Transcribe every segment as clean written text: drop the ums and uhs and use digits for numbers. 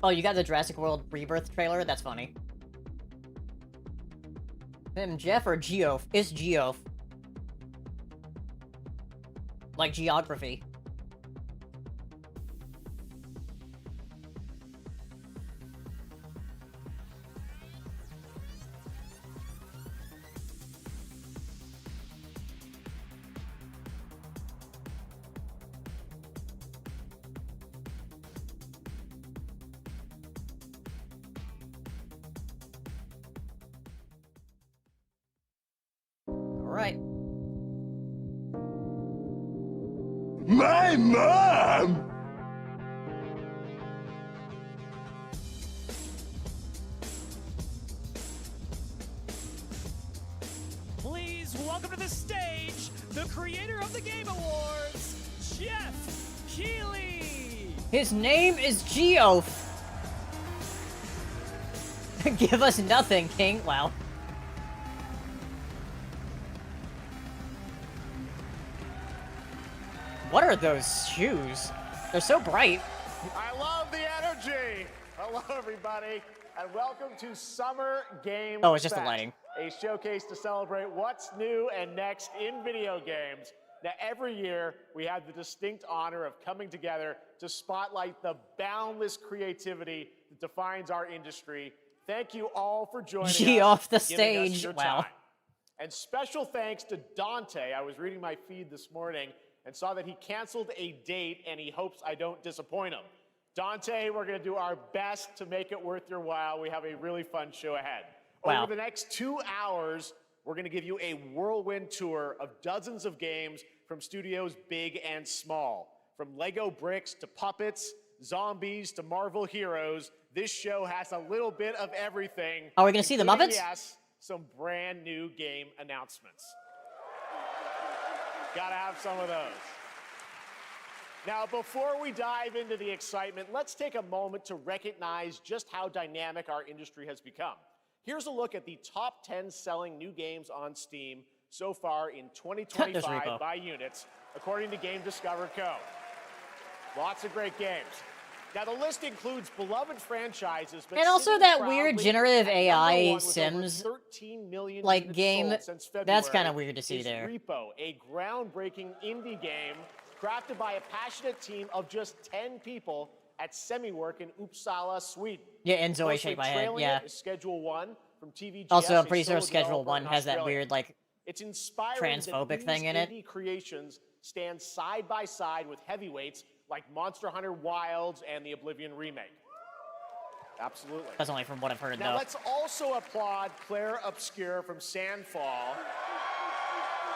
Oh, you got the Jurassic World Rebirth trailer? That's funny. Jeff or Geoff? It's Geoff. Like geography. Alright. My mom! Please welcome to the stage the creator of the Game Awards, Jeff Keighley! His name is Geoff! Give us nothing, King. Wow. What are those shoes? They're so bright. I love the energy. Hello, everybody, and welcome to Summer Game Oh, it's just the Fest, lighting. a showcase to celebrate what's new and next in video games. Now, every year, we have the distinct honor of coming together to spotlight the boundless creativity that defines our industry. Thank you all for joining us. Off the and giving us stage. your Wow. time. And special thanks to Dante. I was reading my feed this morning and saw that he canceled a date, and he hopes I don't disappoint him. Dante, we're going to do our best to make it worth your while. We have a really fun show ahead. Wow. Over the next 2 hours, we're going to give you a whirlwind tour of dozens of games from studios big and small. From Lego bricks to puppets, zombies to Marvel heroes, this show has a little bit of everything. Are we gonna see the including, Muppets? Yes, some brand new game announcements. Gotta have some of those. Now, before we dive into the excitement, let's take a moment to recognize just how dynamic our industry has become. Here's a look at the top 10 selling new games on Steam so far in 2025 by units, according to Game Discover Co. Lots of great games. Now, the list includes beloved franchises, but And also sitting that weird proudly generative at AI number one with over Sims, 13 million like, units game. sold since That's February kinda weird to see is there. Repo, a groundbreaking indie game crafted by a passionate team of just 10 people at Semiwork in Uppsala, Sweden. Yeah, and Zoe Closely shake my head. trailing Yeah. it is Schedule 1 from TVGS. Also, I'm a pretty sure solo Schedule developer 1 in has that Australia. weird, like, It's inspiring transphobic that thing these in it. indie creations stand side by side with heavyweights like Monster Hunter Wilds and the Oblivion remake. Absolutely. That's only from what I've heard, Now though. let's also applaud Claire Obscure from Sandfall.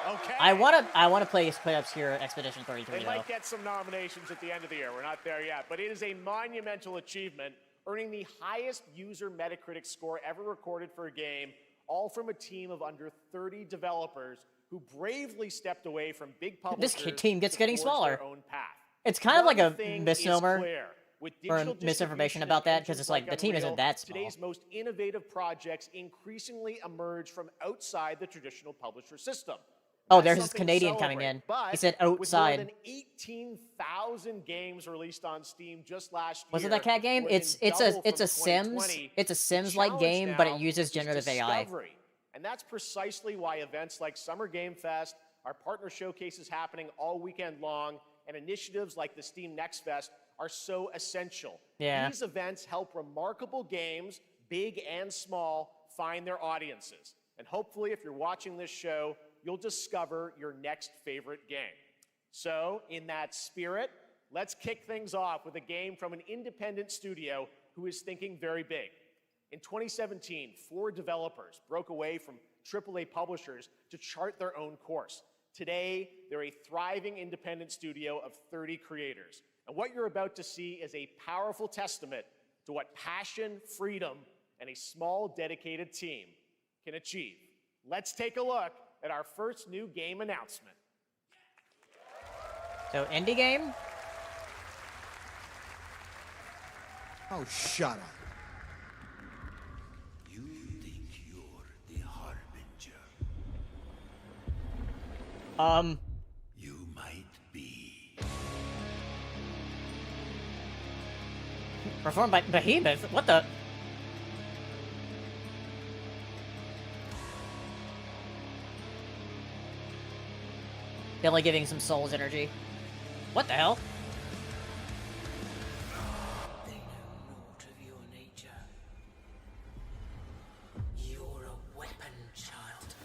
Okay. I wanna play Obscure Expedition 33, They though. might get some nominations at the end of the year. We're not there yet, but it is a monumental achievement, earning the highest user Metacritic score ever recorded for a game, all from a team of under 30 developers who bravely stepped away from big publishers. This team gets to getting forge smaller. Their own path. It's kind of like One a thing is misnomer clear. With or digital misinformation distribution about that, and 'cause engines it's like, the team isn't Unreal, that small. Today's most innovative projects increasingly emerge from outside the traditional publisher system. Oh, That's there's this something to Canadian coming celebrate. in. But He said with more outside. than 18,000 games released on Steam just last year. Was it that cat game? more than It's double a from Sims. 2020, It's a the Sims-like challenge game, but now it uses is generative AI. discovery. And that's precisely why events like Summer Game Fest, our partner showcases happening all weekend long, and initiatives like the Steam Next Fest are so essential. Yeah. These events help remarkable games, big and small, find their audiences. And hopefully, if you're watching this show, you'll discover your next favorite game. So, in that spirit, let's kick things off with a game from an independent studio who is thinking very big. In 2017, 4 developers broke away from AAA publishers to chart their own course. Today, they're a thriving independent studio of 30 creators. And what you're about to see is a powerful testament to what passion, freedom, and a small, dedicated team can achieve. Let's take a look at our first new game announcement. So, indie game? Oh, shut up. You think you're the Harbinger? You might be. Performed by Behemoth? What the? Billy giving some Souls energy. What the hell? They know naught of your nature. You're a weapon, child.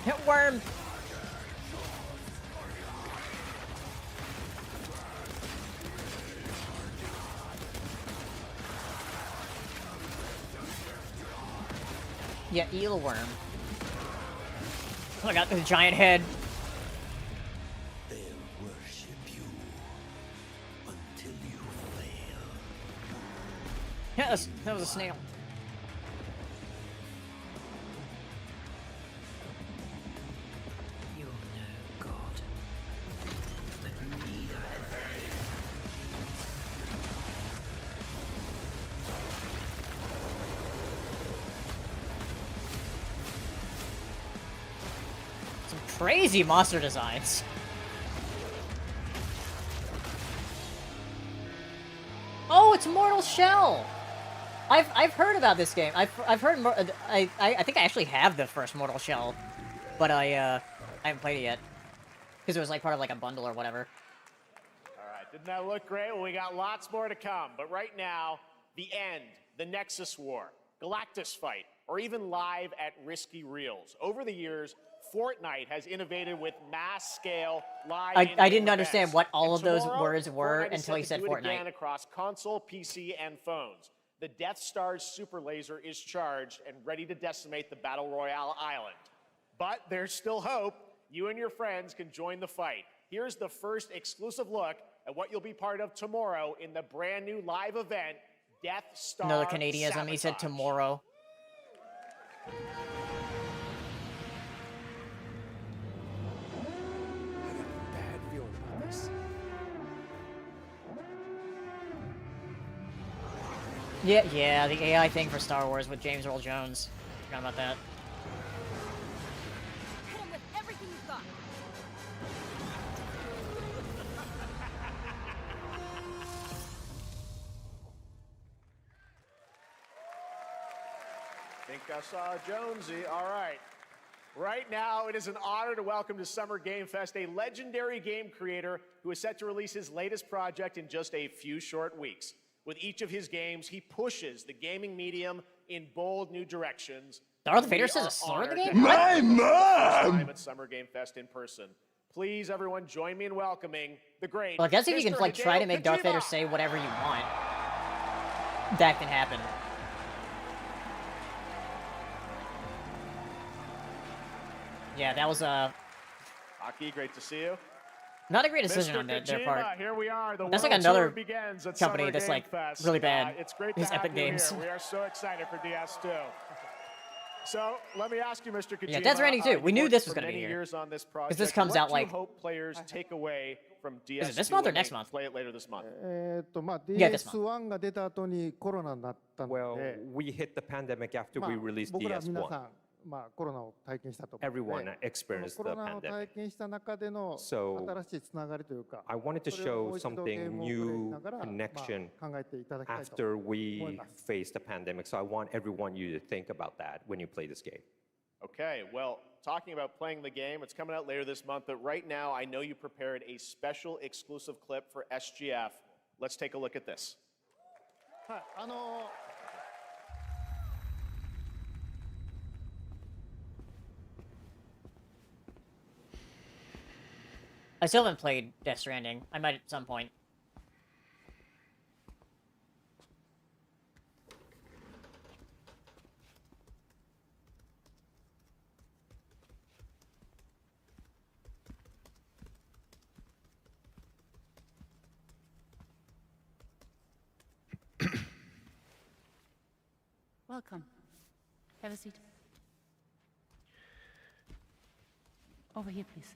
Hit worm! Yeah, eel worm. Oh, I got the giant head. They'll worship you until you fail. Yeah, that was a snail. You're no god, but neither have they. Some crazy monster designs. Oh, it's Mortal Shell. I've heard about this game. I've heard I think I actually have the first Mortal Shell, but I haven't played it yet because it was like part of like a bundle or whatever. All right, didn't that look great? Well, we got lots more to come. But right now, the end, the Nexus War, Galactus Fight, or even live at Risky Reels. Over the years, Fortnite has innovated with mass-scale live. I didn't understand events. what all And of those tomorrow, words were Fortnite is until set he to said do it again Fortnite. across console, PC, and phones. The Death Star's super laser is charged and ready to decimate the Battle Royale island. But there's still hope. You and your friends can join the fight. Here's the first exclusive look at what you'll be part of tomorrow in the brand new live event, Death Star Another Canadianism. Sabotage. He said tomorrow. Bad feeling about this. Yeah, the AI thing for Star Wars with James Earl Jones. Forgot about that. Hit him with everything you've got. Think I saw Jonesy. All right. Right now, it is an honor to welcome to Summer Game Fest a legendary game creator who is set to release his latest project in just a few short weeks. With each of his games, he pushes the gaming medium in bold new directions. Darth And Vader we says are a slur in the honored game? to have him My for the first mom! time at Summer Game Fest in person. Please, everyone, join me in welcoming the great. Well, I guess if you Mr. can like try Hideo to make Darth Vader Kojima. say whatever you want, that can happen. Yeah, that was Aki, great to see you. not a great decision Mr. on their Kojima, part. here we are. The That's like World another Tour begins at company Summer that's, Game like, Fest. really bad. It's great to These have Epic you Games. here. We are so excited for DS2. So let me ask you, Mr. Kojima. Yeah, Death Stranding too. you We knew worked this was for gonna be many here. years on this project. this comes What out, do like- you hope players take away from DS2 this month or when next they month? play it later this month? まあ Yeah, this month. DS1 が出た後にコロナになったの Well, で、 we hit the pandemic after まあ we released 僕ら皆さ DS1. んまあコロナを体験したと思うの Everyone で、 experienced そのコ the ロナを体 pandemic. 験した中での So, 新しいつながりというか、 I wanted to それをも show う一度ゲー something ムをプレイし new ながら、まあ connection 考えていただきたいと after 思い we ます。 faced the pandemic. So I want everyone you to think about that when you play this game. Okay, well, talking about playing the game, it's coming out later this month, but right now I know you prepared a special exclusive clip for SGF. Let's take a look at this. はい、I still haven't played Death Stranding. I might at some point. Welcome. Have a seat. Over here, please.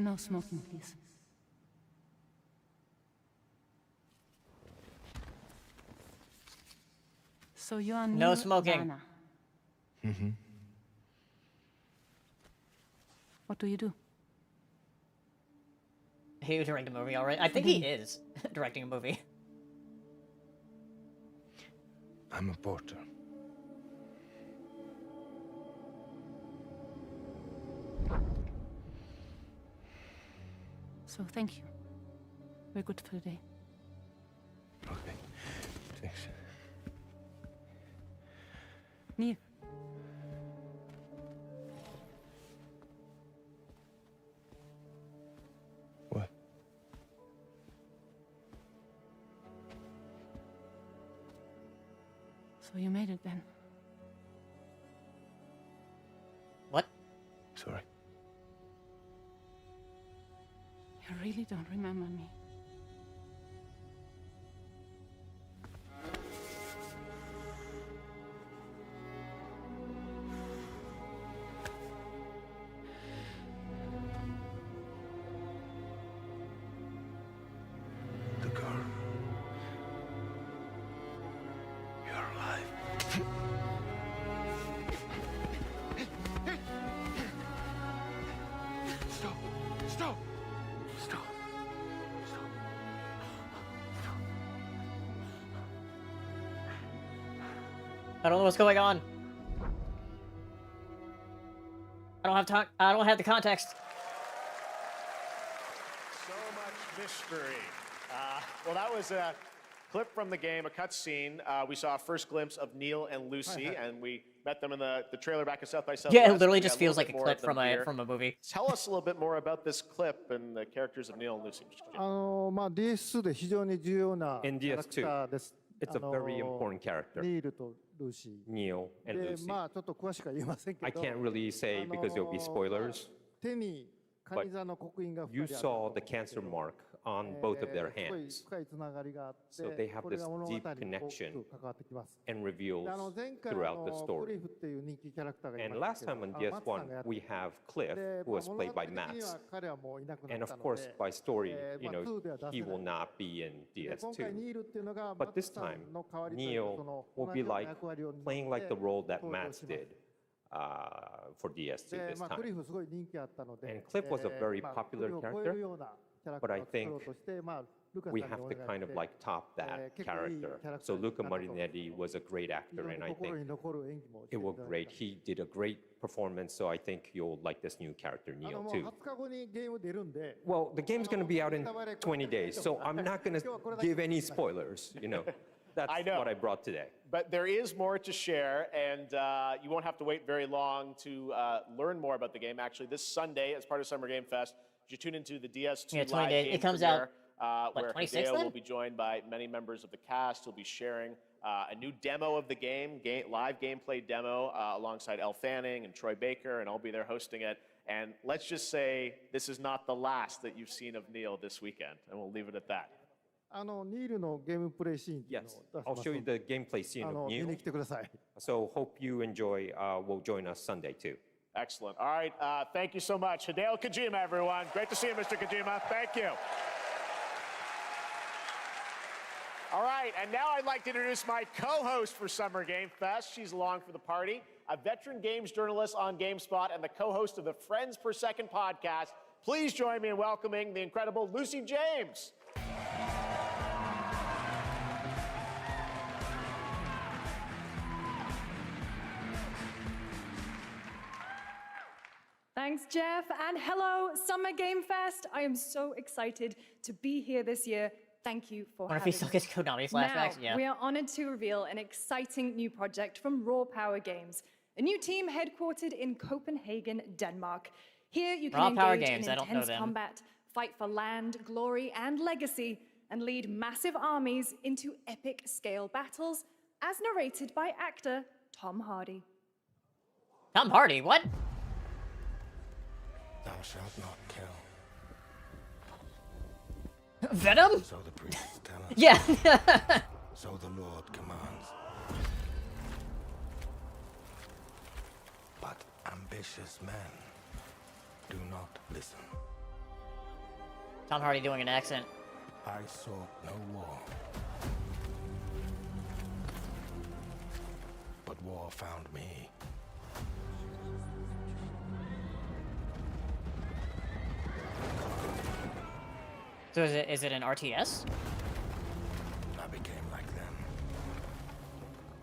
No smoking, please. So you are No Neil smoking. Dana. Mm-hmm. What do you do? He was directing a movie already. I think he is directing a movie. I'm a porter. So thank you. We're good for the day. Okay. Thanks. Neil. What? So you made it then. What? Sorry. You really don't remember me. The girl. You're alive. Stop! Stop! Stop! Stop! I don't know what's going on. I don't have time. I don't have the context. So much mystery. Well, that was a clip from the game, a cutscene. We saw a first glimpse of Neil and Lucy, and we met them in the trailer back at South by Southwest. Yeah, it literally We got just a little feels like bit a more clip of them here. from a movie. Tell us a little bit more about this clip and the characters of Neil and Lucy. Mr. Jim. まあ DS2 で非常に重要なキ In ャラクターです。 It's a very important character, ニールとルーシ Neil ー。 and で、 Lucy. まあちょっと詳しくは言えませんけ I ど、 can't really say because there'll be spoilers. 手にカニ座の刻印が You 2人ある saw the cancer mark on both of their すごい hands 深いつながりがあって So they have これが this 物語に deep 大き connection く関わってきます。 and で reveals 前回 throughout the ク story. リフっていう人気キャラクターがい And ま last したけ time ど on マツさん DS1, がやって we have Cliff, で who was 物 played 語 by 的には Max. 彼はもういなくな And った of の course, で、 by story, まあ 2では出せ he な will い。 not be in で今回 DS2. ニールっていうのが But マツ this さ time, んの代わりという Neil その will 同 be じような like 役割を担 playing like the って role that 登場 Max します did for DS2 で this まあ、クリ time. フすごい人気あったので、 And Cliff was a very まあ popular クリフを超え character, るようなキャラク but タ I ーを作ろう think として、まあ、ルカさん we に have お to 願い kind し of て、 like top that 結構いい character. キャラクタ So ーにな Luca ったと思います。 Marinetti was a great 非 actor, 常に and I 心 think に残る演技もして it い was ただ great. きまし He did a great performance, so I think you'll like this new character, た。 Neil, もう too. 20日後にゲーム出るんで、 Well, the game's going to be out in 20 days, so I'm not going to give any spoilers, That's I know. what I brought today. But there is more to share, and you won't have to wait very long to learn more about the game. Actually, this Sunday, as part of Summer Game Fest, you tune into the DS2 Yeah, 20 live days. game It comes premiere, out, where 26 Hideo then? will be joined by many members of the cast. He'll be sharing a new demo of the game, live gameplay demo, alongside Elle Fanning and Troy Baker, and I'll be there hosting it. And let's just say this is not the last that you've seen of Neil this weekend, and we'll leave it at that. ニールのゲームプレイシーンっていうの Yes, を出し I'll ます show you ので、 the gameplay scene of 見 Neil. に来てください。 So hope you enjoy. Will join us Sunday too. Excellent. All right, thank you so much. Hideo Kojima, everyone. Great to see you, Mr. Kojima. Thank you. All right, and now I'd like to introduce my co-host for Summer Game Fest. She's along for the party, a veteran games journalist on GameSpot and the co-host of the Friends Per Second podcast. Please join me in welcoming the incredible Lucy James. Thanks, Jeff, and hello, Summer Game Fest. I am so excited to be here this year. Thank you for Wonder if having he still me. gets Konami Now, flashbacks. Yeah. we are honored to reveal an exciting new project from Raw Power Games, a new team headquartered in Copenhagen, Denmark. Here you can Raw Power engage Games, in I don't know intense them. combat, fight for land, glory, and legacy, and lead massive armies into epic scale battles, as narrated by actor Tom Hardy. Tom Hardy. What? Thou shalt not kill. Venom? So the priests tell us. Yeah. So the Lord commands. But ambitious men do not listen. Tom Hardy doing an accent. I sought no war. But war found me. So is it an RTS? I became like them.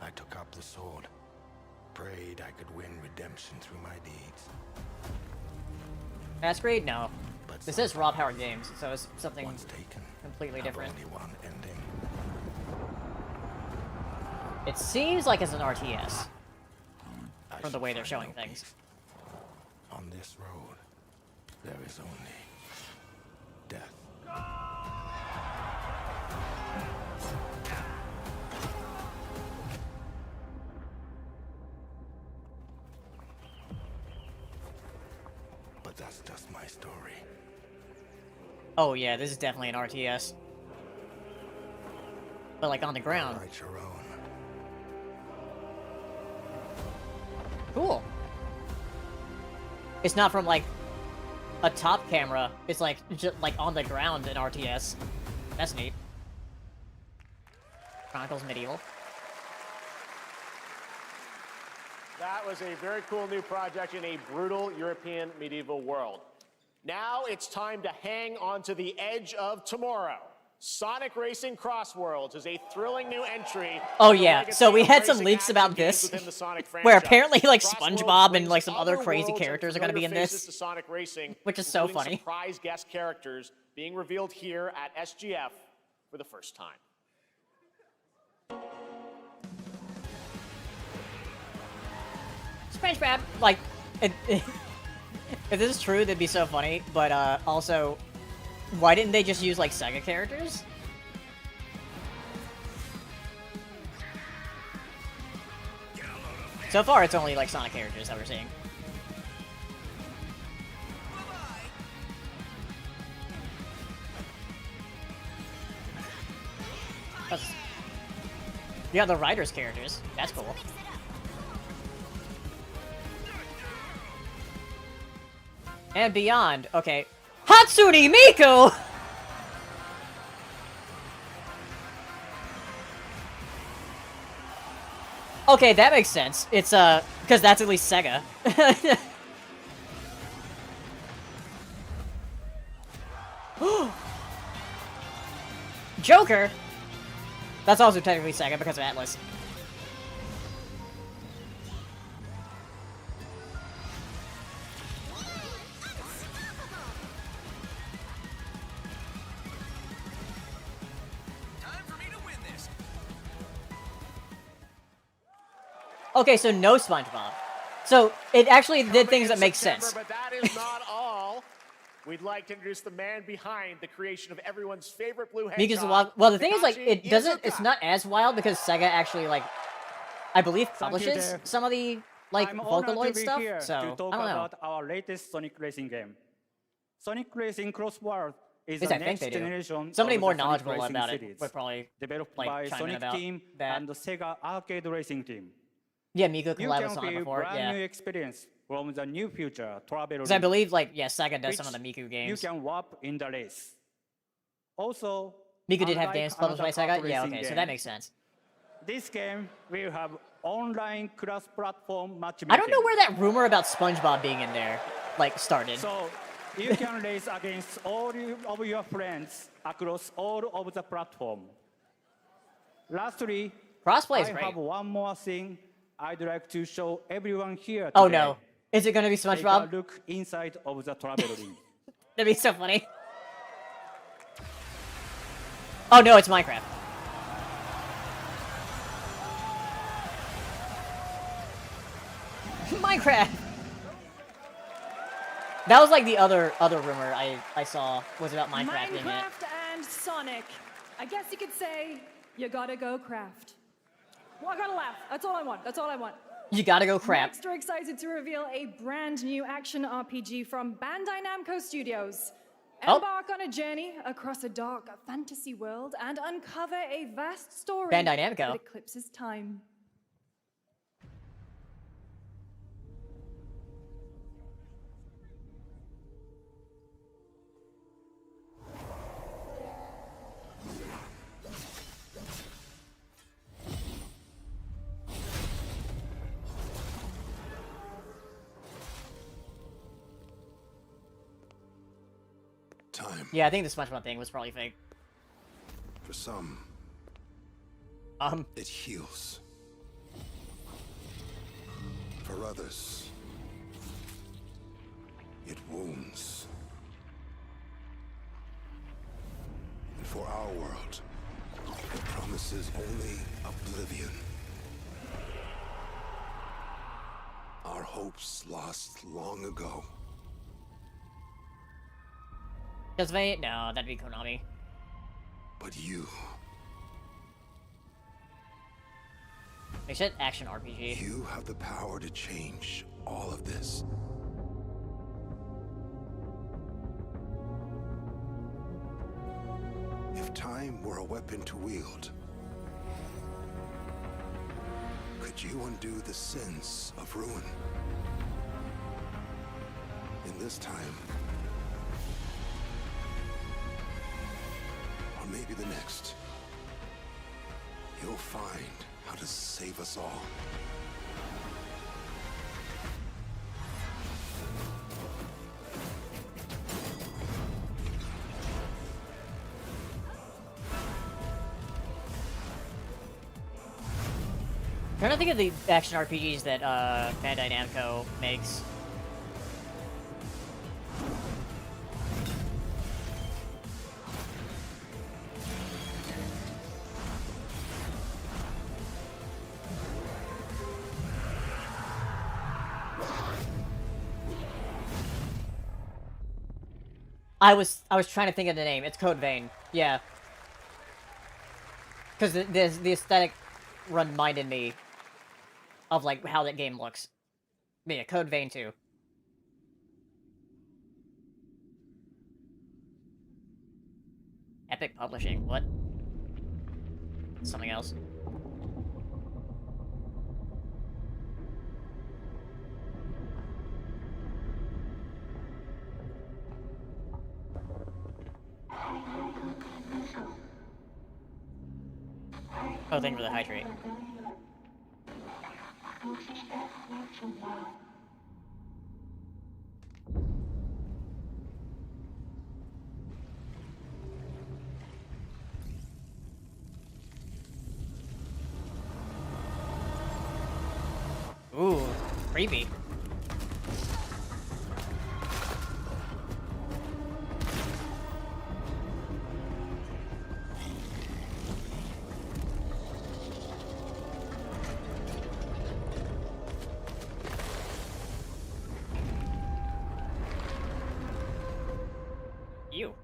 I took up the sword. Prayed I could win redemption through my deeds. Masquerade? No. But This is Rob Howard Games, so it's something once taken, completely have different. only one ending. It seems like it's an RTS. I From the shall way they're find showing no things. peace. On this road, there is only death. But that's just my story. Oh yeah, this is definitely an RTS. But like on the ground. Write your own. Cool. It's not from like a top camera. It's like just like on the ground in RTS. That's neat. Chronicles Medieval. That was a very cool new project in a brutal European medieval world. Now it's time to hang on to the edge of tomorrow. Sonic Racing Cross Worlds is a thrilling new entry. Oh in the yeah, legacy so we of had some racing leaks action about games this, within the Sonic where franchise. apparently like Cross SpongeBob Worlds and brings like some other other crazy worlds and characters are gonna be in familiar faces this, to Sonic Racing, which is so including funny. Surprise guest characters being revealed here at SGF for the first time. SpongeBob, like, if this is true, that'd be so funny. But also, why didn't they just use like Sega characters? So far, it's only like Sonic characters that we're seeing. That's... Yeah, the Riders characters. That's cool. And beyond. Okay. Hatsune Miku! Okay, that makes sense. It's, because that's at least Sega. Joker! That's also technically Sega because of Atlas. Okay, so no SpongeBob. So it actually did things that make sense. But that is not all. We'd like to introduce the man behind the creation of everyone's favorite blue hedgehog. Miku's wild. Well, the thing is, like, Takashi it doesn't. It's Iizuka. not as wild because Sega actually, like, I believe Thank you, publishes Dave. some of the like I'm honored to Vocaloid be stuff. here So to talk I don't know. about our latest Sonic Racing game. Sonic Racing Cross World is At least the I think next they do. generation Somebody of more the Sonic knowledgeable Racing about it series, would probably developed like by chime in Sonic about Team that. and the Sega Arcade Racing Team. Yeah, Miku You collabed can with Sonic feel before. brand Yeah, new experience from the new future travel. because I believe like Sega does some of the which Miku You games. can warp in the race. Also, Miku did have unlike games published by another Sega. kart Yeah, racing okay, so game, that makes sense. This game will have online cross-platform matchmaking. I don't know where that rumor about SpongeBob being in there like started. So you can race against all of your friends across all of the platform. Lastly, Crossplay I is great. have one more thing I'd like to show everyone here today. Oh no, is it gonna be Take a SpongeBob? look inside of the travel room. That'd be so funny. Oh no, it's Minecraft. Minecraft. That was like the other rumor I saw was about Minecraft being in it. Minecraft and Sonic. I guess you could say you gotta go craft. Well, I gotta laugh. That's all I want. That's all I want. You gotta go crap. Next, we're excited to reveal a brand new action RPG from Bandai Namco Studios. Oh. Embark on a journey across a dark fantasy world and uncover a vast story Bandai Namco. that eclipses time. Yeah, I think the SpongeBob thing was probably fake. For some, it heals. For others, it wounds. And for our world, it promises only oblivion. Our hopes lost long ago. Does they? No, that'd be Konami. But you... They said action RPG. You have the power to change all of this. If time were a weapon to wield, could you undo the sins of ruin? In this time, or maybe the next, you'll find how to save us all. I'm trying to think of the action RPGs that Bandai Namco makes. I was trying to think of the name. It's Code Vein. Yeah. Because the aesthetic reminded me of like how that game looks. But yeah, Code Vein 2. Epic Publishing. What? Something else. Oh, thank you for the hydrate. Ooh, creepy. You.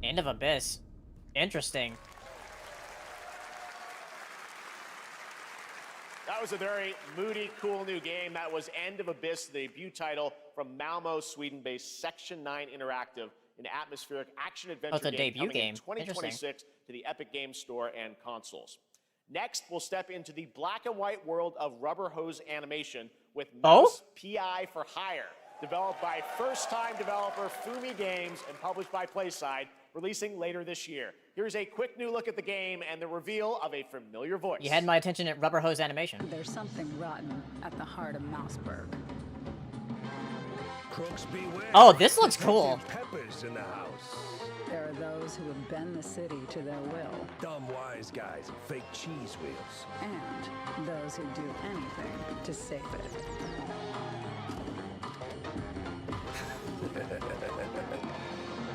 End of Abyss. Interesting. That was a very moody, cool new game. That was End of Abyss, the debut title from Malmo, Sweden-based Section 9 Interactive, an atmospheric action-adventure it's a game debut coming game. in 2026 to the Epic Games Store and consoles. Next, we'll step into the black and white world of rubber hose animation with Mouse PI for Hire, developed by first-time developer Fumi Games and published by PlaySide, releasing later this year. Here's a quick new look at the game and the reveal of a familiar voice. You had my attention at rubber hose animation. There's something rotten at the heart of Mouseburg. Crooks beware. Oh, this looks cool. Pepper's in the house. There are those who have bent the city to their will. Dumb wise guys and fake cheese wheels. And those who do anything to save it.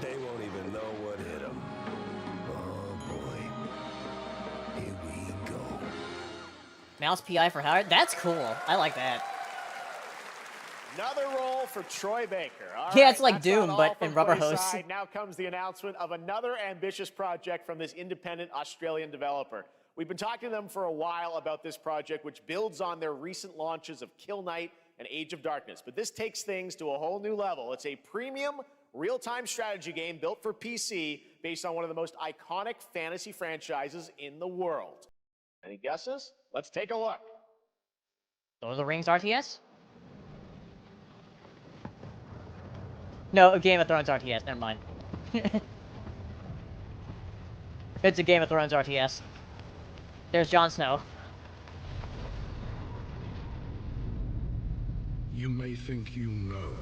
They won't even know what hit them. Oh boy. Here we go. Mouse PI for Hire? That's cool. I like that. Another role for Troy Baker. All Yeah, right, it's like that's Doom, not but all from in rubber hose. PlaySide. Now comes the announcement of another ambitious project from this independent Australian developer. We've been talking to them for a while about this project, which builds on their recent launches of Kill Knight and Age of Darkness. But this takes things to a whole new level. It's a premium, real-time strategy game built for PC based on one of the most iconic fantasy franchises in the world. Any guesses? Let's take a look. Lord of the Rings RTS? No, Game of Thrones RTS. Never mind. It's a Game of Thrones RTS. There's Jon Snow. You may think you know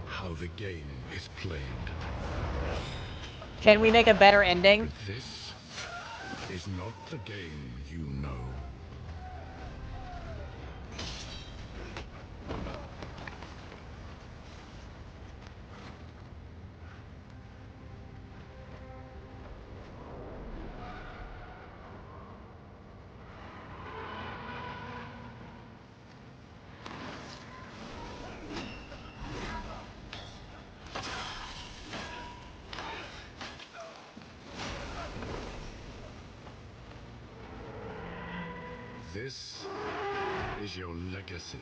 how the game is played. Can we make a better ending? But this is not the game you know. This is your legacy.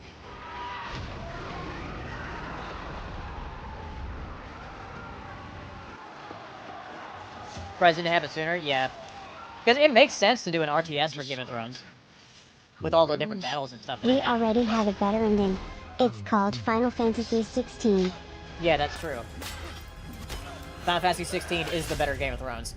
Surprised didn't happen sooner? Yeah. Because it makes sense to do an RTS for Game of Thrones. With all the different battles and stuff. We already have a better ending. It's called Final Fantasy 16. Yeah, that's true. Final Fantasy 16 is the better Game of Thrones.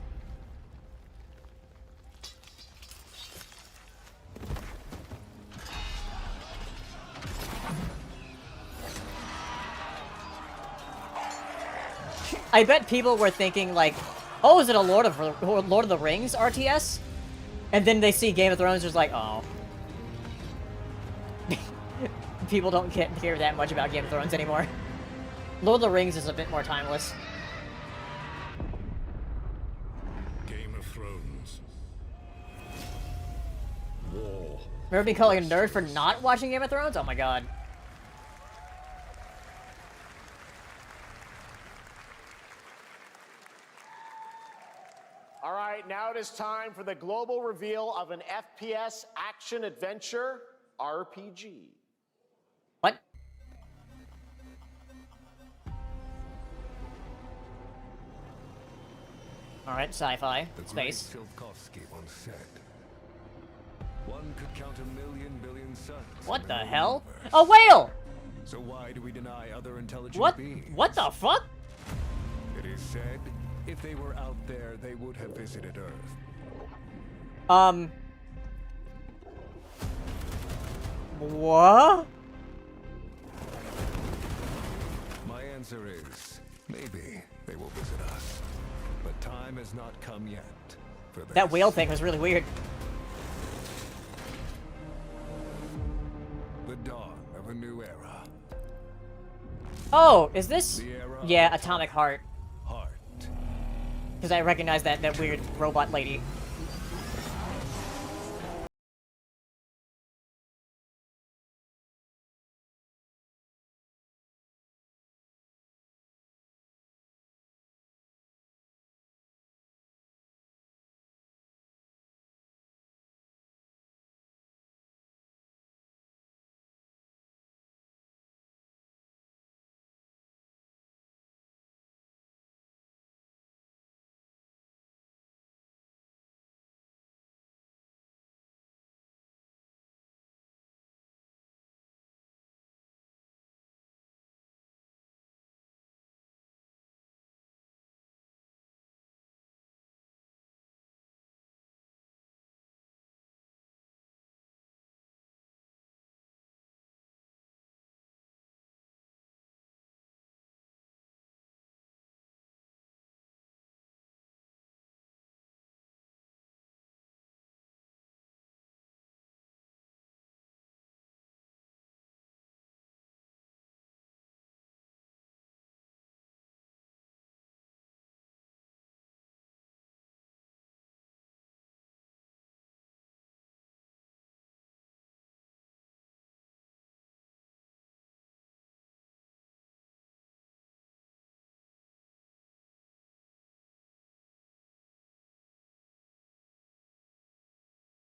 I bet people were thinking like, oh, is it a Lord of the Rings RTS? And then they see Game of Thrones, just like, oh. People don't care that much about Game of Thrones anymore. Lord of the Rings is a bit more timeless. Game of Thrones. War. Remember being called a nerd for not watching Game of Thrones? Oh my god. All right, now it is time for the global reveal of an FPS action-adventure RPG. What? Alright, sci-fi, space. Once said, one could count 1,000,000 billion suns. What the hell? A whale! So why do we deny other intelligent What? beings? What the fuck? It is said, if they were out there, they would have visited Earth. What? My answer is, maybe they will visit us. But time has not come yet for this. That whale thing was really weird. The dawn of a new era. Oh, is this? The era Yeah, Atomic Heart. Heart. Because I recognize that weird robot lady.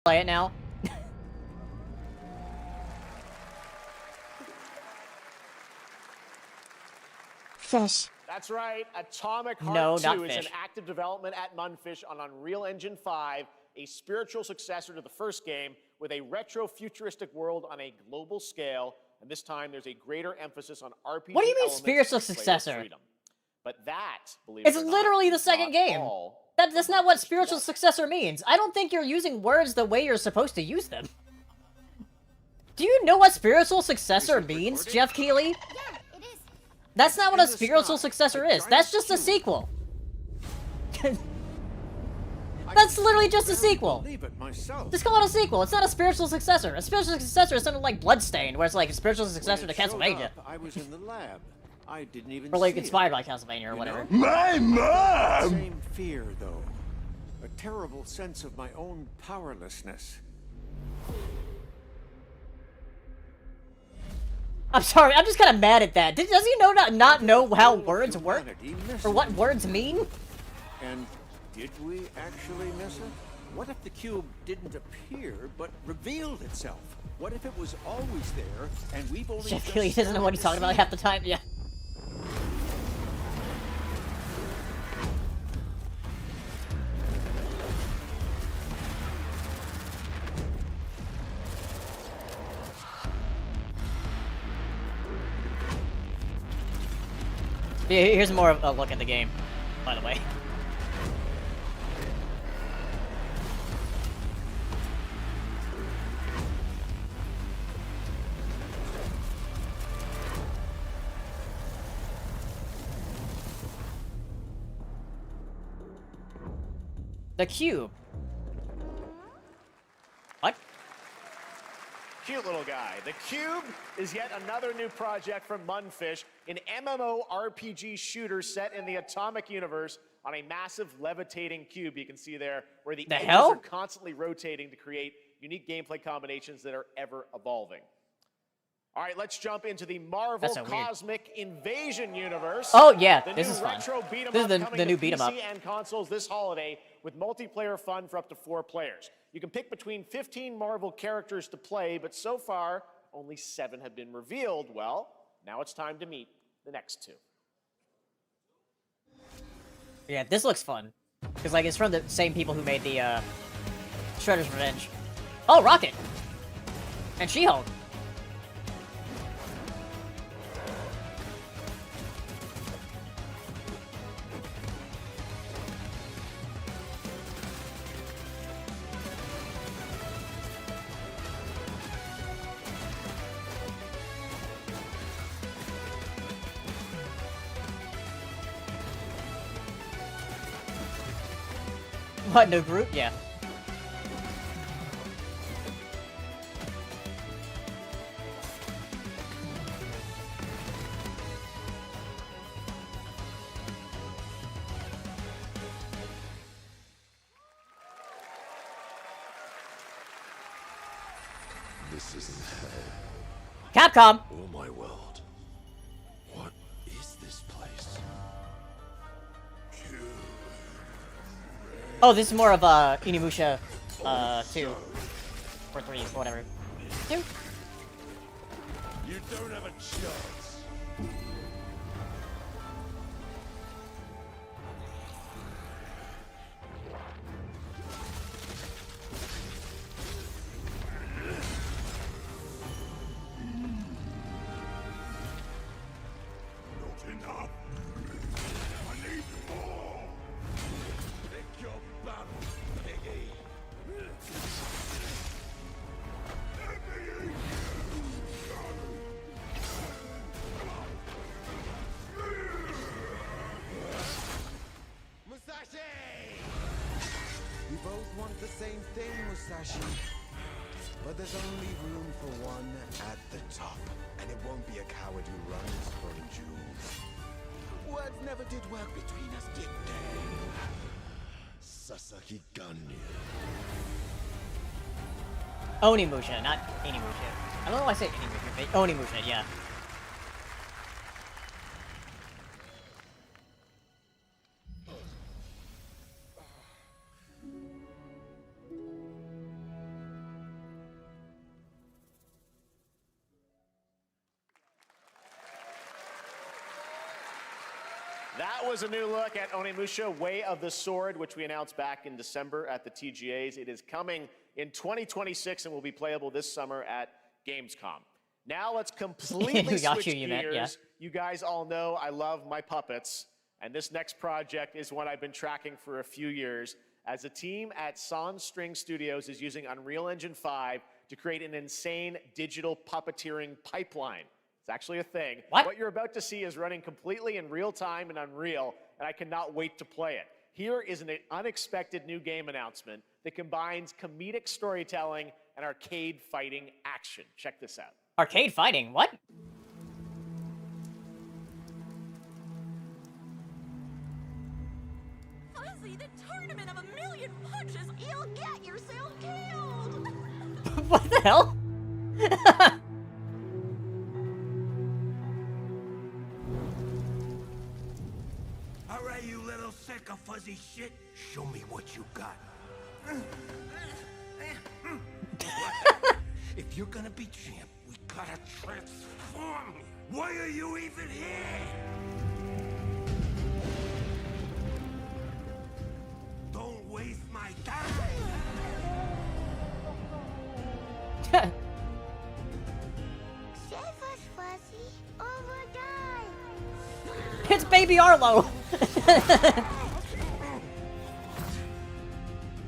Play it now. Fish. That's right, Atomic Heart No, 2 not is in Fish. active development at Munfish on Unreal Engine 5, a spiritual successor to the first game with a retro-futuristic world on a global scale, and this time there's a greater emphasis on RPG. What do you mean elements spiritual and player successor? freedom. But that, believe It's it or not, literally the is second not game. all. That's not what spiritual successor means. I don't think you're using words the way you're supposed to use them. Do you know what spiritual successor means, Jeff Keighley? Yeah, it is. That's not what a spiritual successor is. That's just a sequel. That's literally just a sequel. Just call it a sequel. It's not a spiritual successor. A spiritual successor is something like Bloodstained, where it's like a spiritual successor to Castlevania. I was in the lab. I didn't even Or like see inspired by Castlevania or whatever. My mom! Same fear, though. A terrible sense of my own powerlessness. I'm sorry, I'm just kind of mad at that. Does he not know how words work? Or what words mean? And did we actually miss it? What if the cube didn't appear, but revealed itself? What if it was always there, and we've only Jeff just Keighley doesn't know what he's talking about half the time, yeah. Here's more of a look at the game, by the way. The cube. What? Cute little guy. The Cube is yet another new project from Munfish, an MMORPG shooter set in the Atomic Universe on a massive levitating cube. You can see there where the edges hell? are constantly rotating to create unique gameplay combinations that are ever evolving. All right, let's jump into the Marvel That's so weird. Cosmic Invasion universe. Oh, yeah, The this new is fun. retro beat 'em This is up the coming new to beat 'em up. PC and consoles this holiday with multiplayer fun for up to 4 players. You can pick between 15 Marvel characters to play, but so far, only 7 have been revealed. Well, now it's time to meet the next 2. Yeah, this looks fun. Because, like, it's from the same people who made the, Shredder's Revenge. Oh, Rocket! And She-Hulk. What, no Groot? Yeah. This isn't hell. Capcom! Oh my world. What is this place? Oh, this is more of, Inimusha, 2. Or 3, whatever. 2? You don't have a chance. Not enough. I need more. Pick your battle, piggy. Musashi! We both want the same thing, Musashi. But there's only room for one at the top. And it won't be a coward who runs from jewels. Words never did work between us, did they? Sasaki Ganyu. Onimusha, not Inimusha. I don't know why I say Inimusha, but Onimusha, yeah. That was a new look at Onimusha Way of the Sword, which we announced back in December at the TGAs. It is coming in 2026 and will be playable this summer at Gamescom. Now let's completely switch you meant, gears. yeah. You guys all know I love my puppets, and this next project is one I've been tracking for a few years as a team at Sans String Studios is using Unreal Engine 5 to create an insane digital puppeteering pipeline. It's actually a thing. What you're about to see is running completely in real time in Unreal, and I cannot wait to play it. Here is an unexpected new game announcement that combines comedic storytelling and arcade fighting action. Check this out. Arcade fighting? What? Fuzzy, the tournament of a million punches, you'll get yourself killed! What the hell? All right, you little sick of fuzzy shit. Show me what you got. If you're gonna be champ, we gotta transform you. Why are you even here? Don't waste my time. Save us, Fuzzy, or we'll die. It's Baby Arlo.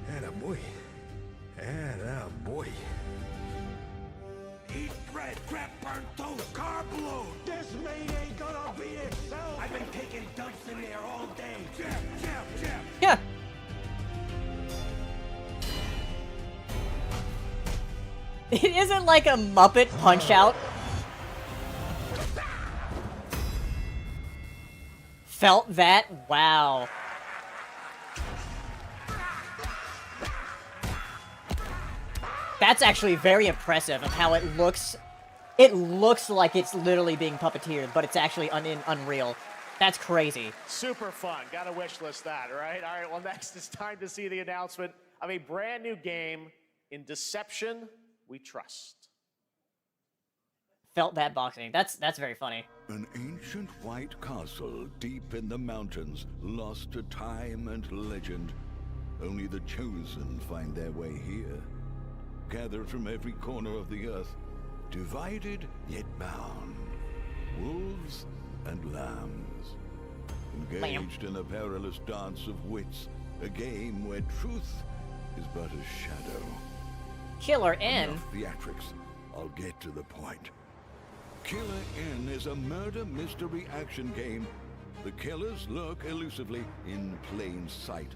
Attaboy. Attaboy. Eat bread, crap, burnt toast, carb load. This mate ain't gonna beat itself. I've been taking dumps in there all day. Jab. Yeah. It isn't like a Muppet Punch-Out. Felt that? Wow. That's actually very impressive of how it looks. It looks like it's literally being puppeteered, but it's actually in Unreal. That's crazy. Super fun. Gotta wish list that, right? All right, well, next it's time to see the announcement of a brand new game in Deception We Trust. Felt that boxing. That's very funny. An ancient white castle deep in the mountains, lost to time and legend. Only the chosen find their way here. Gathered from every corner of the earth, divided yet bound. Wolves and lambs. Engaged in a perilous dance of wits, a game where truth is but a shadow. Killer N. Enough theatrics. I'll get to the point. Killer N is a murder mystery action game. The killers lurk elusively in plain sight.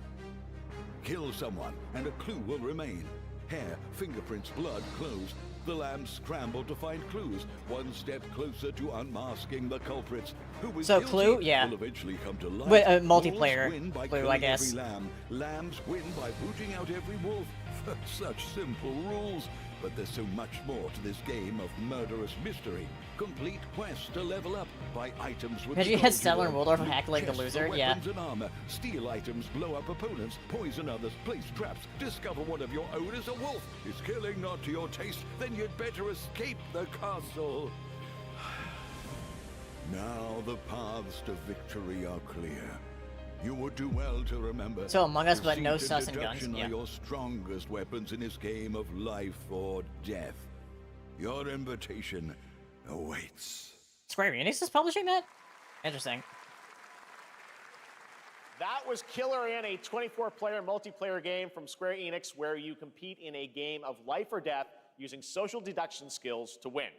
Kill someone and a clue will remain. Hair, fingerprints, blood, clothes. The lambs scramble to find clues, one step closer to unmasking the culprits. Who is So guilty Clue, yeah. will eventually come to light. With, multiplayer Wolves win by Clue, I killing guess. every lamb. Lambs win by booting out every wolf. Such simple rules. But there's so much more to this game of murderous mystery. Complete quests to level up by items with Imagine the you had gold Stellar and want. Waldorf Loot heckling the chests for loser, yeah. weapons and armor. Steal items, blow up opponents, poison others, place traps, discover one of your own is a wolf. Is killing not to your taste? Then you'd better escape the castle. Now the paths to victory are clear. You would do well to remember. So Among Us, but deceit no and sus and guns, deduction yeah. are your strongest weapons in this game of life or death. Your invitation awaits. Square Enix is publishing that? Interesting. That was Killer N, a 24-player multiplayer game from Square Enix where you compete in a game of life or death using social deduction skills to win.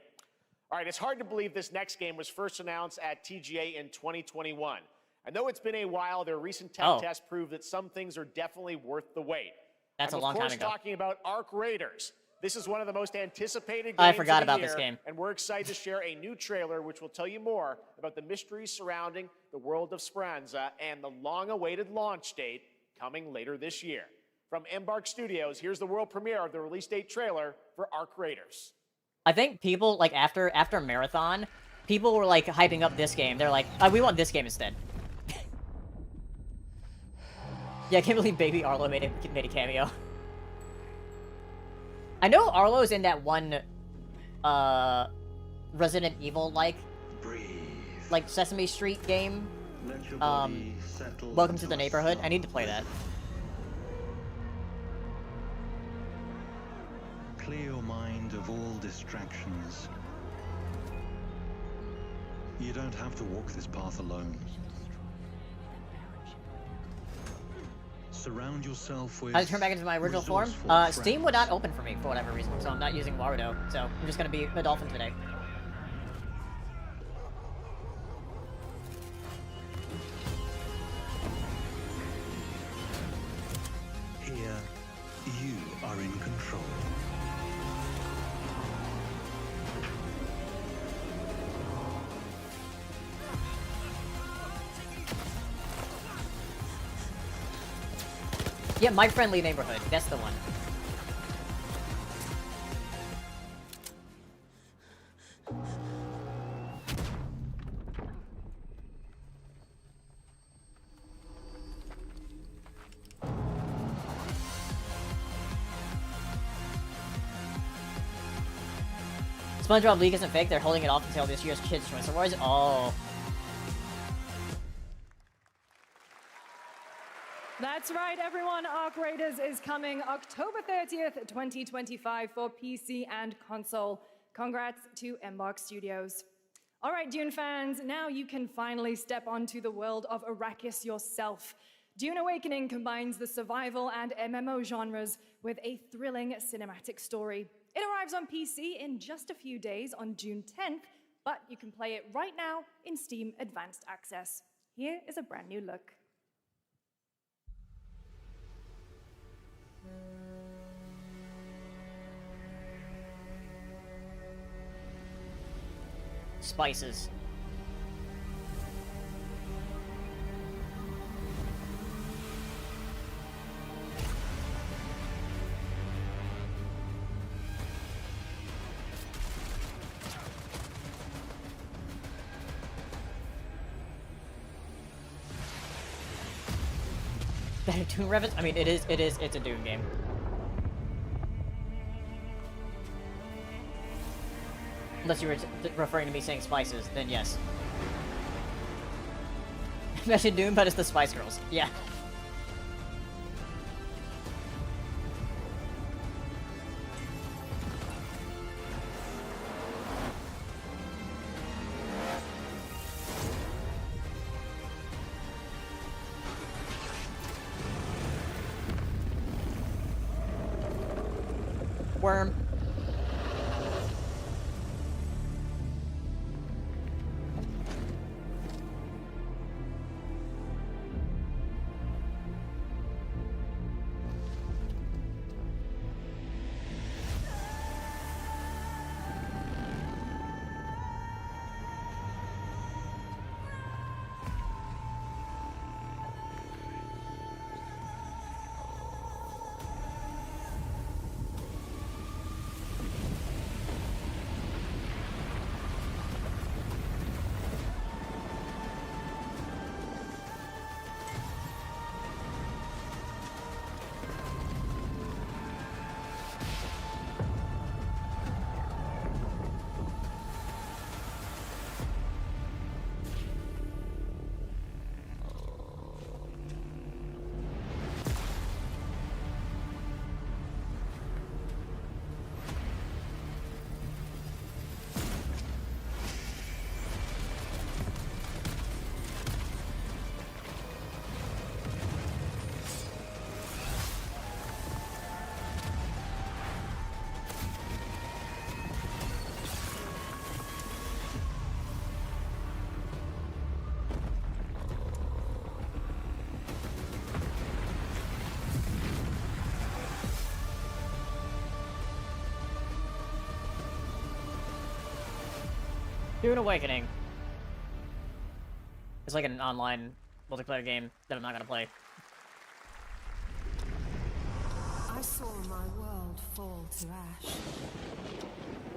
All right, it's hard to believe this next game was first announced at TGA in 2021. And though it's been a while, their recent tech tests prove that some things are definitely worth the wait. That's I'm a long time of course ago. talking about Arc Raiders. This is one of the most anticipated games I forgot of the about this year, game. and we're excited to share a new trailer which will tell you more about the mysteries surrounding the world of Speranza and the long-awaited launch date coming later this year. From Embark Studios, here's the world premiere of the release date trailer for Arc Raiders. I think people, like, after Marathon, people were, like, hyping up this game. They're like, we want this game instead. Yeah, I can't believe Baby Arlo made a cameo. I know Arlo's in that one, Resident Evil-like, like Sesame Street game. Welcome to the Neighborhood. I need to play that. Clear your mind of all distractions. You don't have to walk this path alone. Surround yourself with How to turn back into my original form? resourceful Steam would not friends. open for me for whatever reason, so I'm not using Warudo. So I'm just gonna be a dolphin today. Here, you are in control. Yeah, my friendly neighborhood. That's the one. SpongeBob League isn't fake. They're holding it off until this year's Kids Choice Awards. Oh. That's right, everyone. Arc Raiders is coming October 30th, 2025 for PC and console. Congrats to Embark Studios. All right, Dune fans, now you can finally step onto the world of Arrakis yourself. Dune Awakening combines the survival and MMO genres with a thrilling cinematic story. It arrives on PC in just a few days on June 10th, but you can play it right now in Steam Advanced Access. Here is a brand new look. Spices. Better Dune reference? I mean, it's a Dune game. Unless you were referring to me saying spices, then yes. Imagine Dune, but it's the Spice Girls. Yeah. Worm. Dune Awakening. It's like an online multiplayer game that I'm not gonna play. I saw my world fall to ash,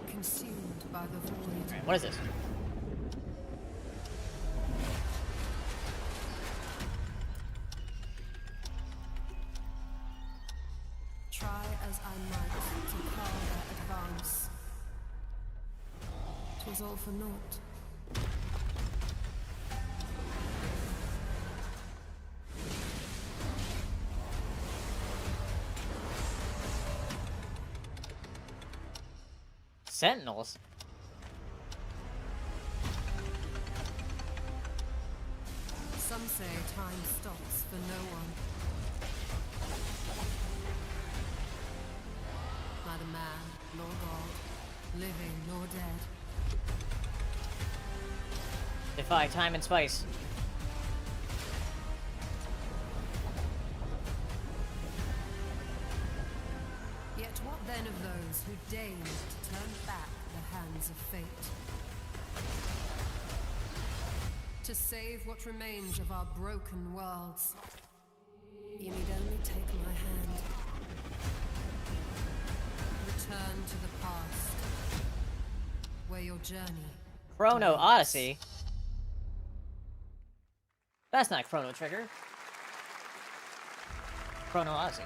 consumed by the void. Alright, what is this? Try as I might to further advance. 'Twas all for naught. Sentinels? Some say time stops for no one. neither man nor god, living nor dead. Defy time and space. Yet what then of those who deigned to turn back the hands of fate? To save what remains of our broken worlds, you need only take my hand. Return to the past, where your journey... Chrono Odyssey? That's not Chrono Trigger. Chrono Odyssey.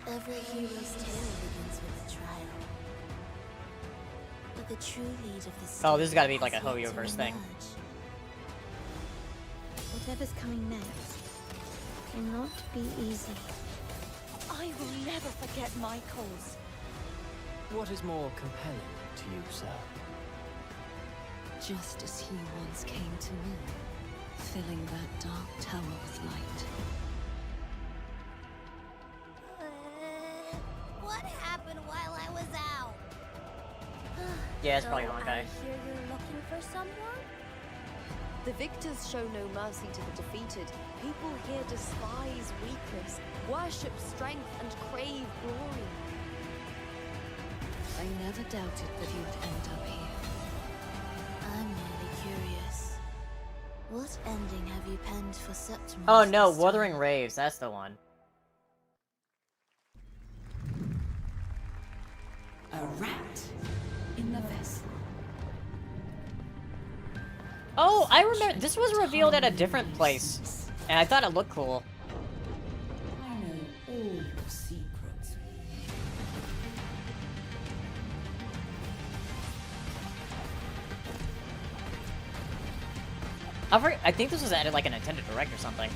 Every hero's tale begins with a trial. But the true lead of the Oh, this has got to be like a has yet to Hoyoverse thing. emerge. Whatever's coming next cannot be easy. I will never forget my cause. What is more compelling to you, sir? Just as he once came to me, filling that dark tower with light. What happened while I was out? Yeah, it's probably So Honkai. I hear you're looking for someone? The victors show no mercy to the defeated. People here despise weakness, worship strength, and crave glory. I never doubted that you would end up here. I'm really curious. What ending have you penned for Septimus? Oh no, this time? Wuthering Waves, that's the one. A rat in the vessel. Oh, I remember, this was revealed at a different place, and I thought it looked cool. I know all your secrets. I think this was added like a Nintendo Direct or something.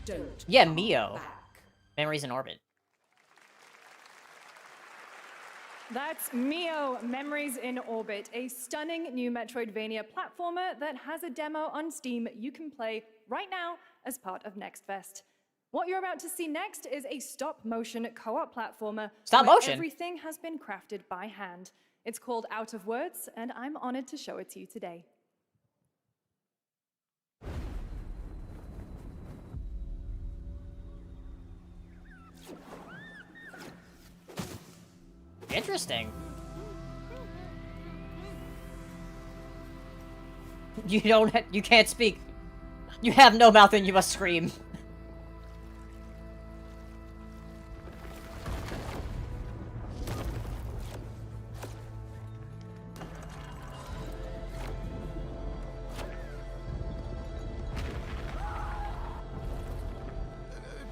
Don't Yeah, come Mio. back. Memories in Orbit. That's Mio, Memories in Orbit, a stunning new Metroidvania platformer that has a demo on Steam you can play right now as part of Next Fest. What you're about to see next is a stop-motion co-op platformer. Stop where motion? Everything has been crafted by hand. It's called Out of Words, and I'm honored to show it to you today. Interesting. You can't speak. You have no mouth and you must scream.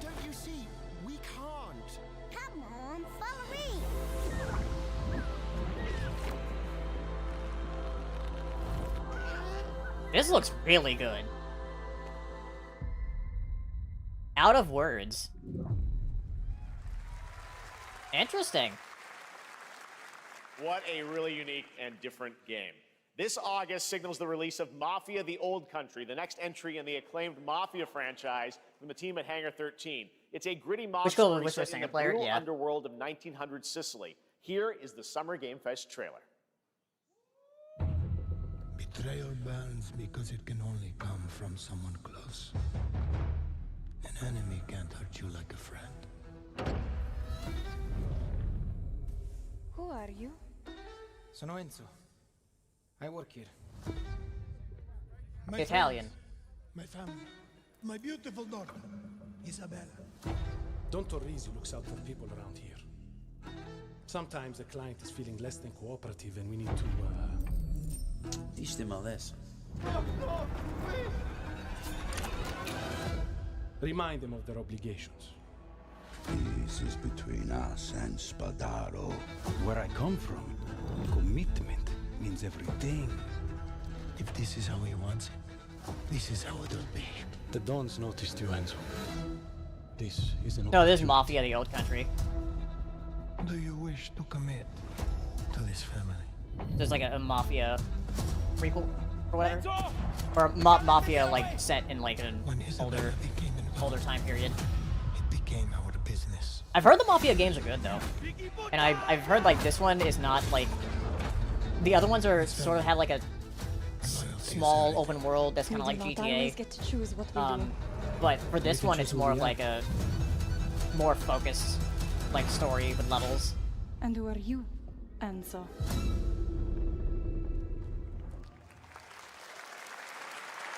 Don't you see? We can't. Come on, follow me. This looks really good. Out of Words. Interesting. What a really unique and different game. This August signals the release of Mafia: The Old Country, the next entry in the acclaimed Mafia franchise from the team at Hangar 13. It's a gritty mob story was set in single the player? brutal Yeah. underworld of 1900 Sicily. Here is the Summer Game Fest trailer. Betrayal burns because it can only come from someone close. An enemy can't hurt you like a friend. Who are you? Sono Enzo. I work here. My Italian. friends, my family, my beautiful daughter, Isabella. Don Torrisi looks out for people around here. Sometimes the client is feeling less than cooperative and we need to, Teach them a lesson. remind them of their obligations. This is between us and Spadaro. Where I come from, commitment means everything. If this is how he wants it, this is how it'll be. The Dons noticed you, Enzo. This is an No, this is Mafia: The Old Country. Do you wish to commit to this family? There's like a Mafia prequel or whatever. Or Mafia like set in like an older time period. It became our business. I've heard the Mafia games are good though, and I've heard like this one is not like the other ones are sort of have like a small open world that's kind of like GTA. Get to choose what we do. But for this one, it's more of like a more focused like story with levels. And who are you, Enzo?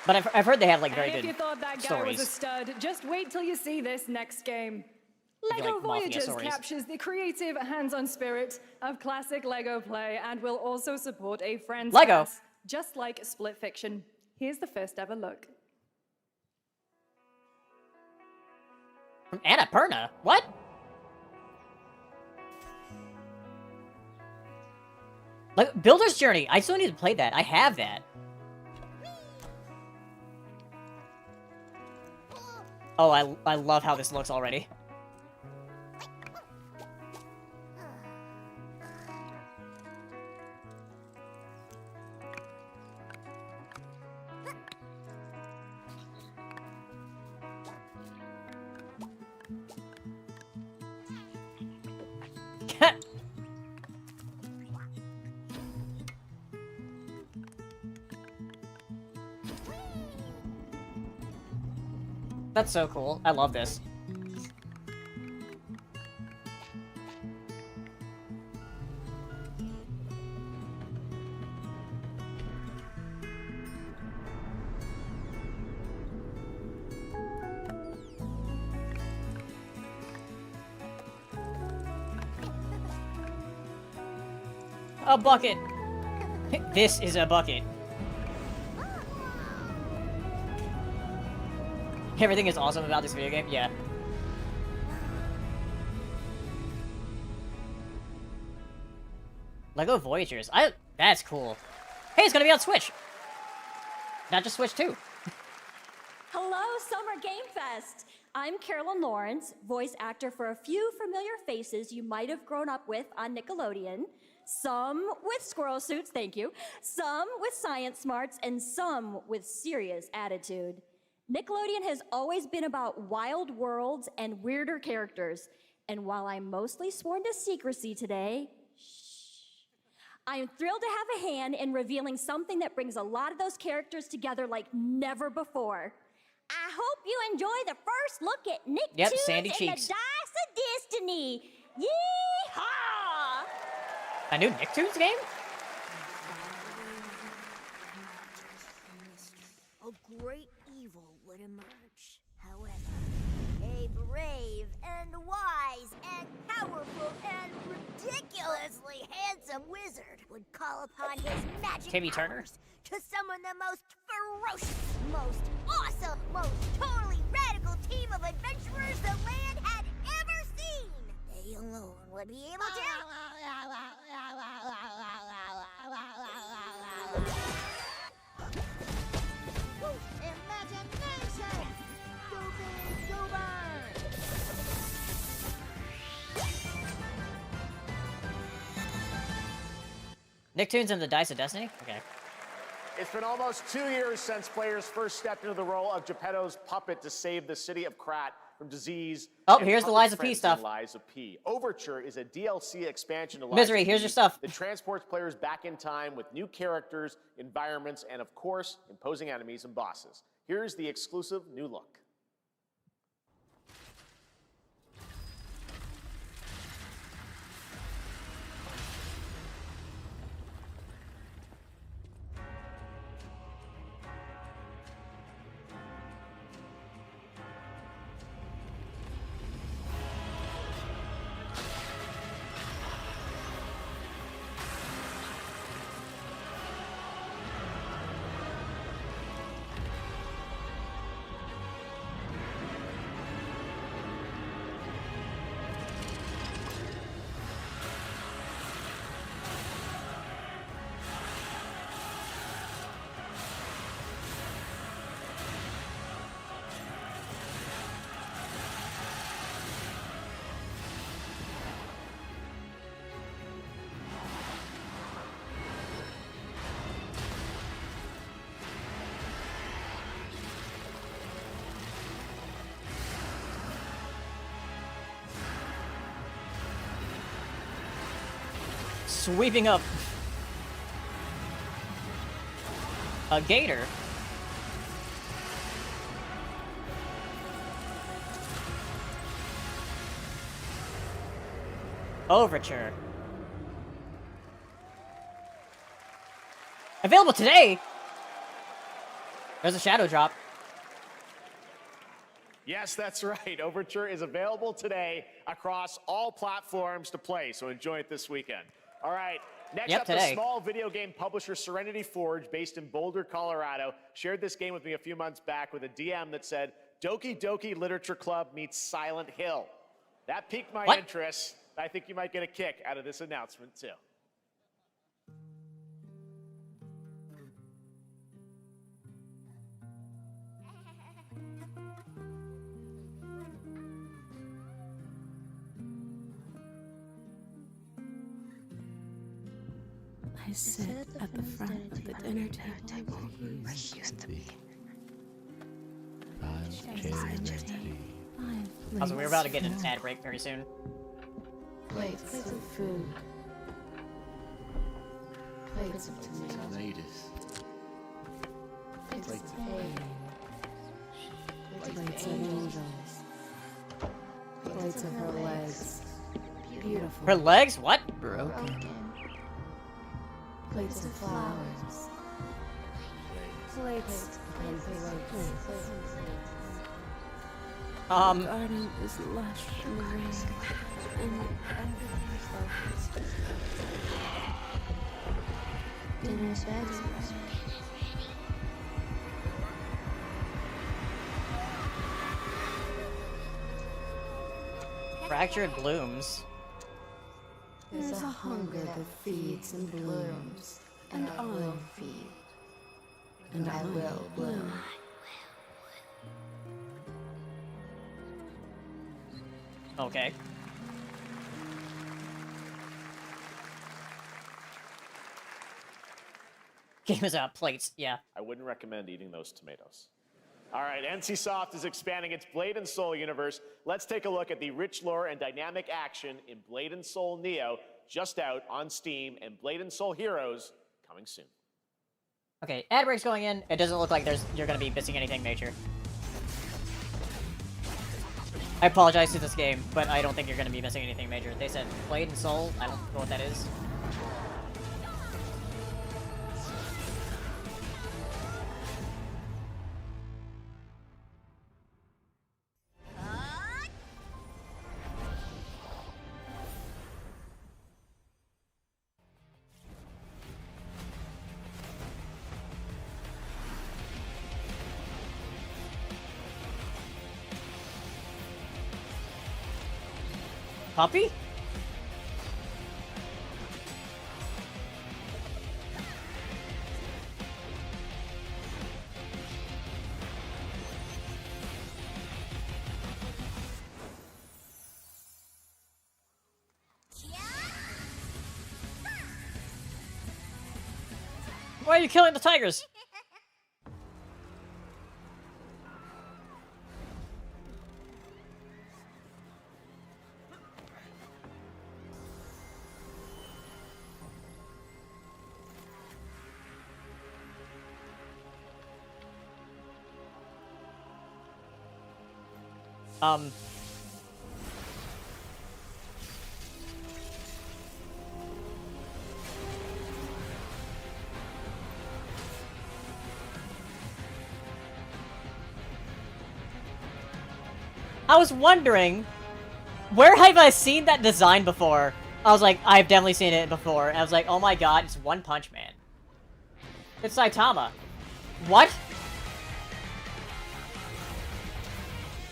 But I've heard they have like very And if good you thought that guy stories. was a stud, just wait till you see this next game. Like LEGO Mafia Voyages stories. captures the creative, hands-on spirit of classic LEGO play and will also support a friend's LEGO. pass, just like Split Fiction. Here's the first ever look. From Annapurna? What? Like Builder's Journey. I still need to play that. I have that. Oh, I love how this looks already. That's so cool. I love this. A bucket. This is a bucket. Everything is awesome about this video game? Yeah. LEGO Voyagers. That's cool. Hey, it's gonna be on Switch! Not just Switch 2. Hello, Summer Game Fest! I'm Carolyn Lawrence, voice actor for a few familiar faces you might have grown up with on Nickelodeon. Some with squirrel suits, thank you. Some with science smarts, and some with serious attitude. Nickelodeon has always been about wild worlds and weirder characters. And while I'm mostly sworn to secrecy today, I am thrilled to have a hand in revealing something that brings a lot of those characters together like never before. I hope you enjoy the first look at Nicktoons Sandy and Cheeks. the Dice of Destiny. Yeehaw! A new Nicktoons game? A great evil would emerge. However, a brave and wise and powerful and ridiculously handsome wizard would call upon his magic Timmy Turner? powers to summon the most ferocious, most awesome, most totally radical team of adventurers the land had ever seen. They alone would be able to... Imagination! Vtuber! Nicktoons and the Dice of Destiny? Okay. It's been almost 2 years since players first stepped into the role of Geppetto's puppet to save the city of Krat from disease. Oh, and here's the puppet Lies of P friends stuff. in Lies of P. Overture is a DLC expansion to Lies Misery, of here's P your stuff. that transports players back in time with new characters, environments, and of course, imposing enemies and bosses. Here's the exclusive new look. sweeping up a gator. Overture. Available today. There's a shadow drop. Yes, that's right. Overture is available today across all platforms to play, so enjoy it this weekend. All right, next up, today. the small video game publisher Serenity Forge, based in Boulder, Colorado, shared this game with me a few months back with a DM that said, Doki Doki Literature Club meets Silent Hill. That piqued my interest. I think you might get a kick out of this announcement, too. I sit at the front of the dinner table where he used to be. Also, we're about to get an ad break very soon. Plates of food. Plates of tomatoes. Plates of egg. Plates of angels. Plates of her legs. Beautiful. Her legs? What? Broken. Plates of flowers. Plates and plates. The garden is lush and green, and everything's focused. Dinner's ready. Fractured blooms. There's a hunger that feeds and blooms, and I will feed, and I will bloom. Okay. Game is out. Plates, yeah. I wouldn't recommend eating those tomatoes. All right, NCSoft is expanding its Blade and Soul universe. Let's take a look at the rich lore and dynamic action in Blade and Soul Neo, just out on Steam, and Blade and Soul Heroes coming soon. Okay, ad break's going in. It doesn't look like you're gonna be missing anything major. I apologize to this game, but I don't think you're gonna be missing anything major. They said Blade and Soul. I don't know what that is. Puppy? Why are you killing the tigers? I was wondering, where have I seen that design before? I was like, I've definitely seen it before. And I was like, oh my god, it's One Punch Man. It's Saitama. What?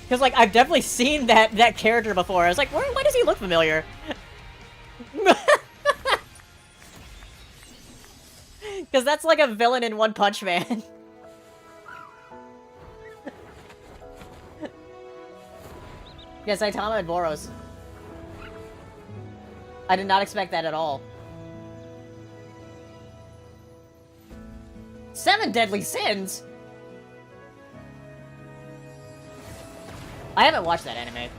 Because, like, I've definitely seen that character before. I was like, why does he look familiar? Because that's like a villain in One Punch Man. Yeah, Saitama and Boros. I did not expect that at all. 7 Deadly Sins? I haven't watched that anime.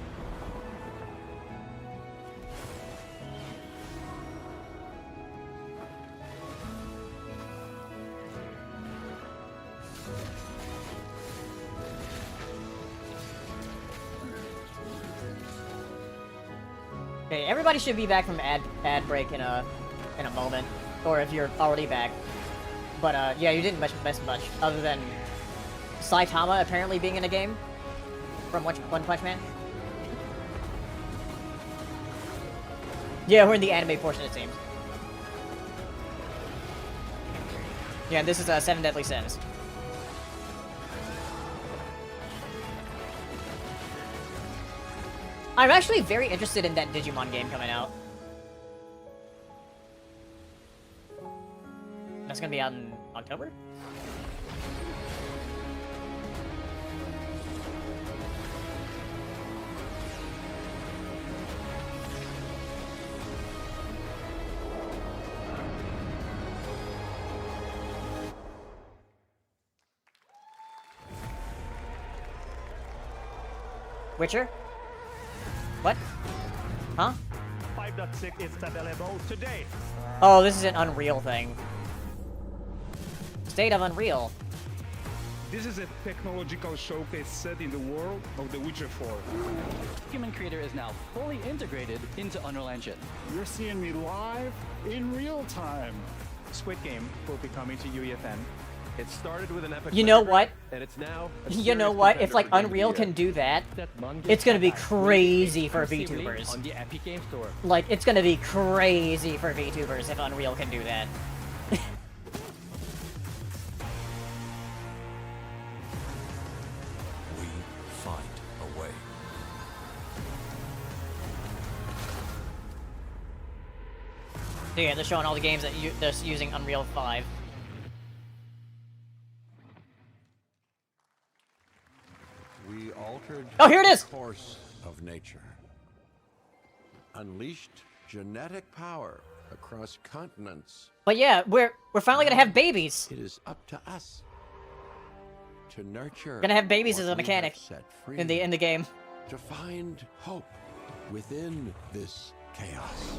Okay, everybody should be back from ad break in a moment, or if you're already back. But yeah, you didn't miss much other than Saitama apparently being in a game from One Punch Man. Yeah, we're in the anime portion, it seems. Yeah, this is 7 Deadly Sins. I'm actually very interested in that Digimon game coming out. That's gonna be out in October? Witcher? What? Huh? 5.6 is available today. Oh, this is an Unreal thing. State of Unreal. This is a technological showcase set in the world of The Witcher 4. Human Creator is now fully integrated into Unreal Engine. You're seeing me live in real time. Squid Game will be coming to UEFN. It started with an epic. You know what? And it's now. You know what? If like Unreal can do that, it's gonna be crazy for VTubers. On the Epic Game Store. Like, it's gonna be crazy for VTubers if Unreal can do that. We find a way. So yeah, they're showing all the games that they're using Unreal 5. We altered Oh, here it is! the course of nature. Unleashed genetic power across continents. But yeah, we're finally gonna have babies. It is up to us to nurture. We're gonna have babies what as a we mechanic have set free, in the game. to find hope within this chaos.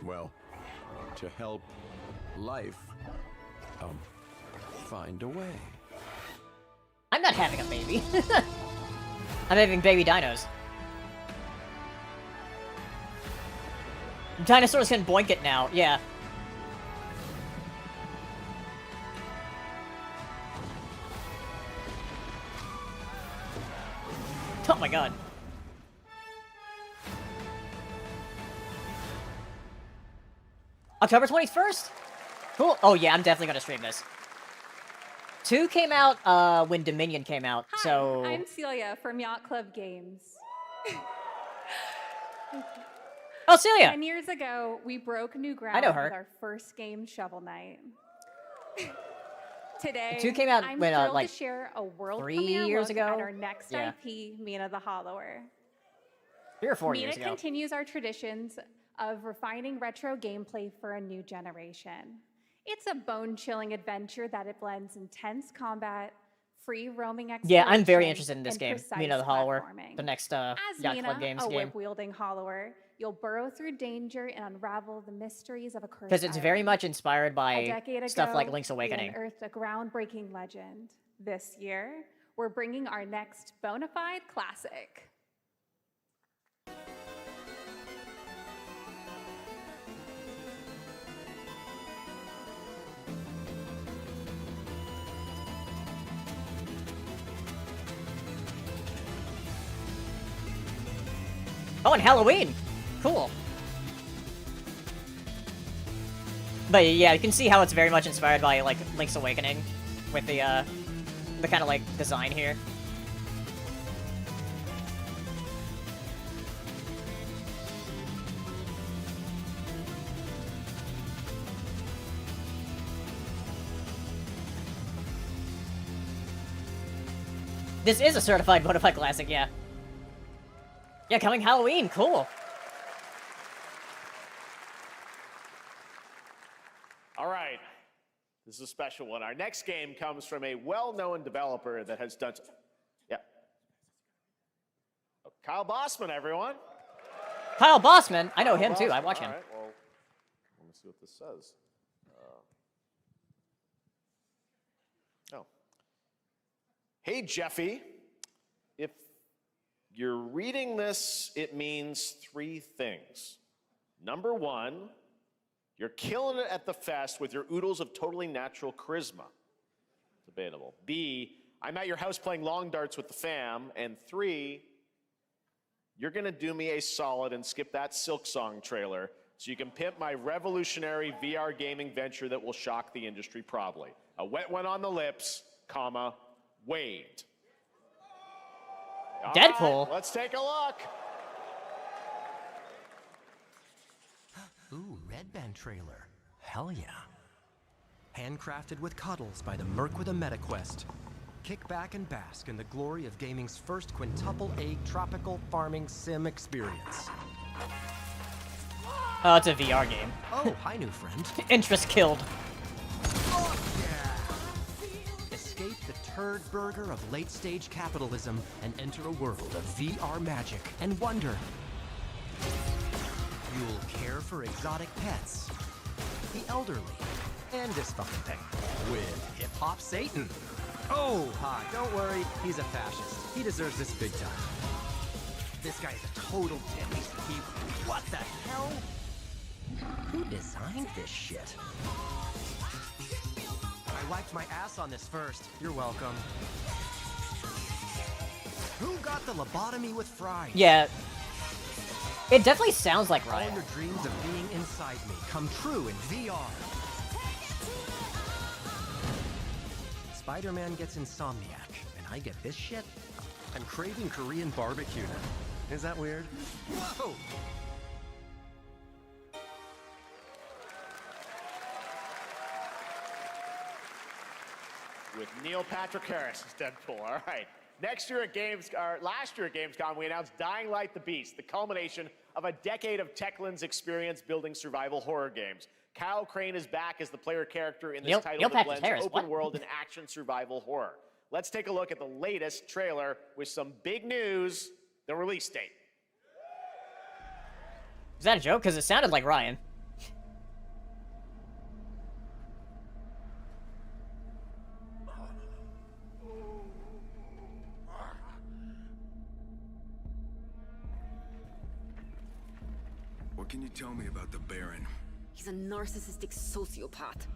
Well, to help life find a way. I'm not having a baby. I'm having baby dinos. Dinosaurs can boink it now, yeah. Oh my god. October 21st? Cool. Oh yeah, I'm definitely gonna stream this. 2 came out when Dominion came out, Hi, so... I'm Celia from Yacht Club Games. Oh, Celia! 10 years ago, we broke new ground I know her. with our first game, Shovel Knight. Today, 2 came out I'm when, thrilled like, to share a world 3 premiere years look ago? at our next Yeah. IP, Mina the Hollower. 3 or 4 Mina years ago. continues our traditions of refining retro gameplay for a new generation. It's a bone-chilling adventure that it blends intense combat, free roaming exploration, Yeah, I'm very interested in this and game. precise Mina the Hollower. platforming. The next As Yacht Mina, Club Games a game. whip-wielding hollower, you'll burrow through danger and unravel the mysteries of a cursed Because it's very island. much inspired A by decade stuff ago, like Link's we Awakening. unearthed a groundbreaking legend. This year, we're bringing our next bona fide classic. Oh, and Halloween! Cool. But yeah, you can see how it's very much inspired by, like, Link's Awakening. With the kind of, like, design here. This is a certified bona fide classic, yeah. Yeah, coming Halloween, cool. All right, this is a special one. Our next game comes from a well-known developer that has done. Yeah. Oh, Kyle Bossman, everyone. Kyle Bossman, I know him Kyle too. I Bossman. watch All him. right, well, let me see what this says. Oh. Hey, Jeffy. If you're reading this, it means 3 things. Number 1, you're killing it at the fest with your oodles of totally natural charisma. Debatable. B, I'm at your house playing long darts with the fam. And 3, you're gonna do me a solid and skip that Silk Song trailer so you can pimp my revolutionary VR gaming venture that will shock the industry probably. A wet one on the lips, comma, Wade. All Deadpool? right, let's take a look. Ooh, Red Band trailer. Hell yeah. Handcrafted with cuddles by the Merc with a MetaQuest. Kick back and bask in the glory of gaming's first quintuple A tropical farming sim experience. Oh, it's a VR game. Oh, hi, new friend. Interest killed. Oh, yeah. Escape the turd burger of late-stage capitalism and enter a world of VR magic and wonder. You'll care for exotic pets, the elderly, and this fucking thing with hip-hop Satan. Oh, hi, don't worry, he's a fascist. He deserves this big time. This guy's a total dick. What the hell? Who designed this shit? I wiped my ass on this first. You're welcome. Who got the lobotomy with fries? Yeah. It definitely sounds like Ryan. All your dreams of being inside me come true in VR. Spider-Man gets Insomniac, and I get this shit? I'm craving Korean barbecue now. Is that weird? Whoa! With Neil Patrick Harris as Deadpool. All right. Last year at Gamescom, we announced Dying Light the Beast, the culmination of a decade of Techland's experience building survival horror games. Kyle Crane is back as the player character in this title that blends open world and action survival horror. Let's take a look at the latest trailer with some big news, the release date. Is that a joke? Because it sounded like Ryan. What can you tell me about the Baron? He's a narcissistic sociopath.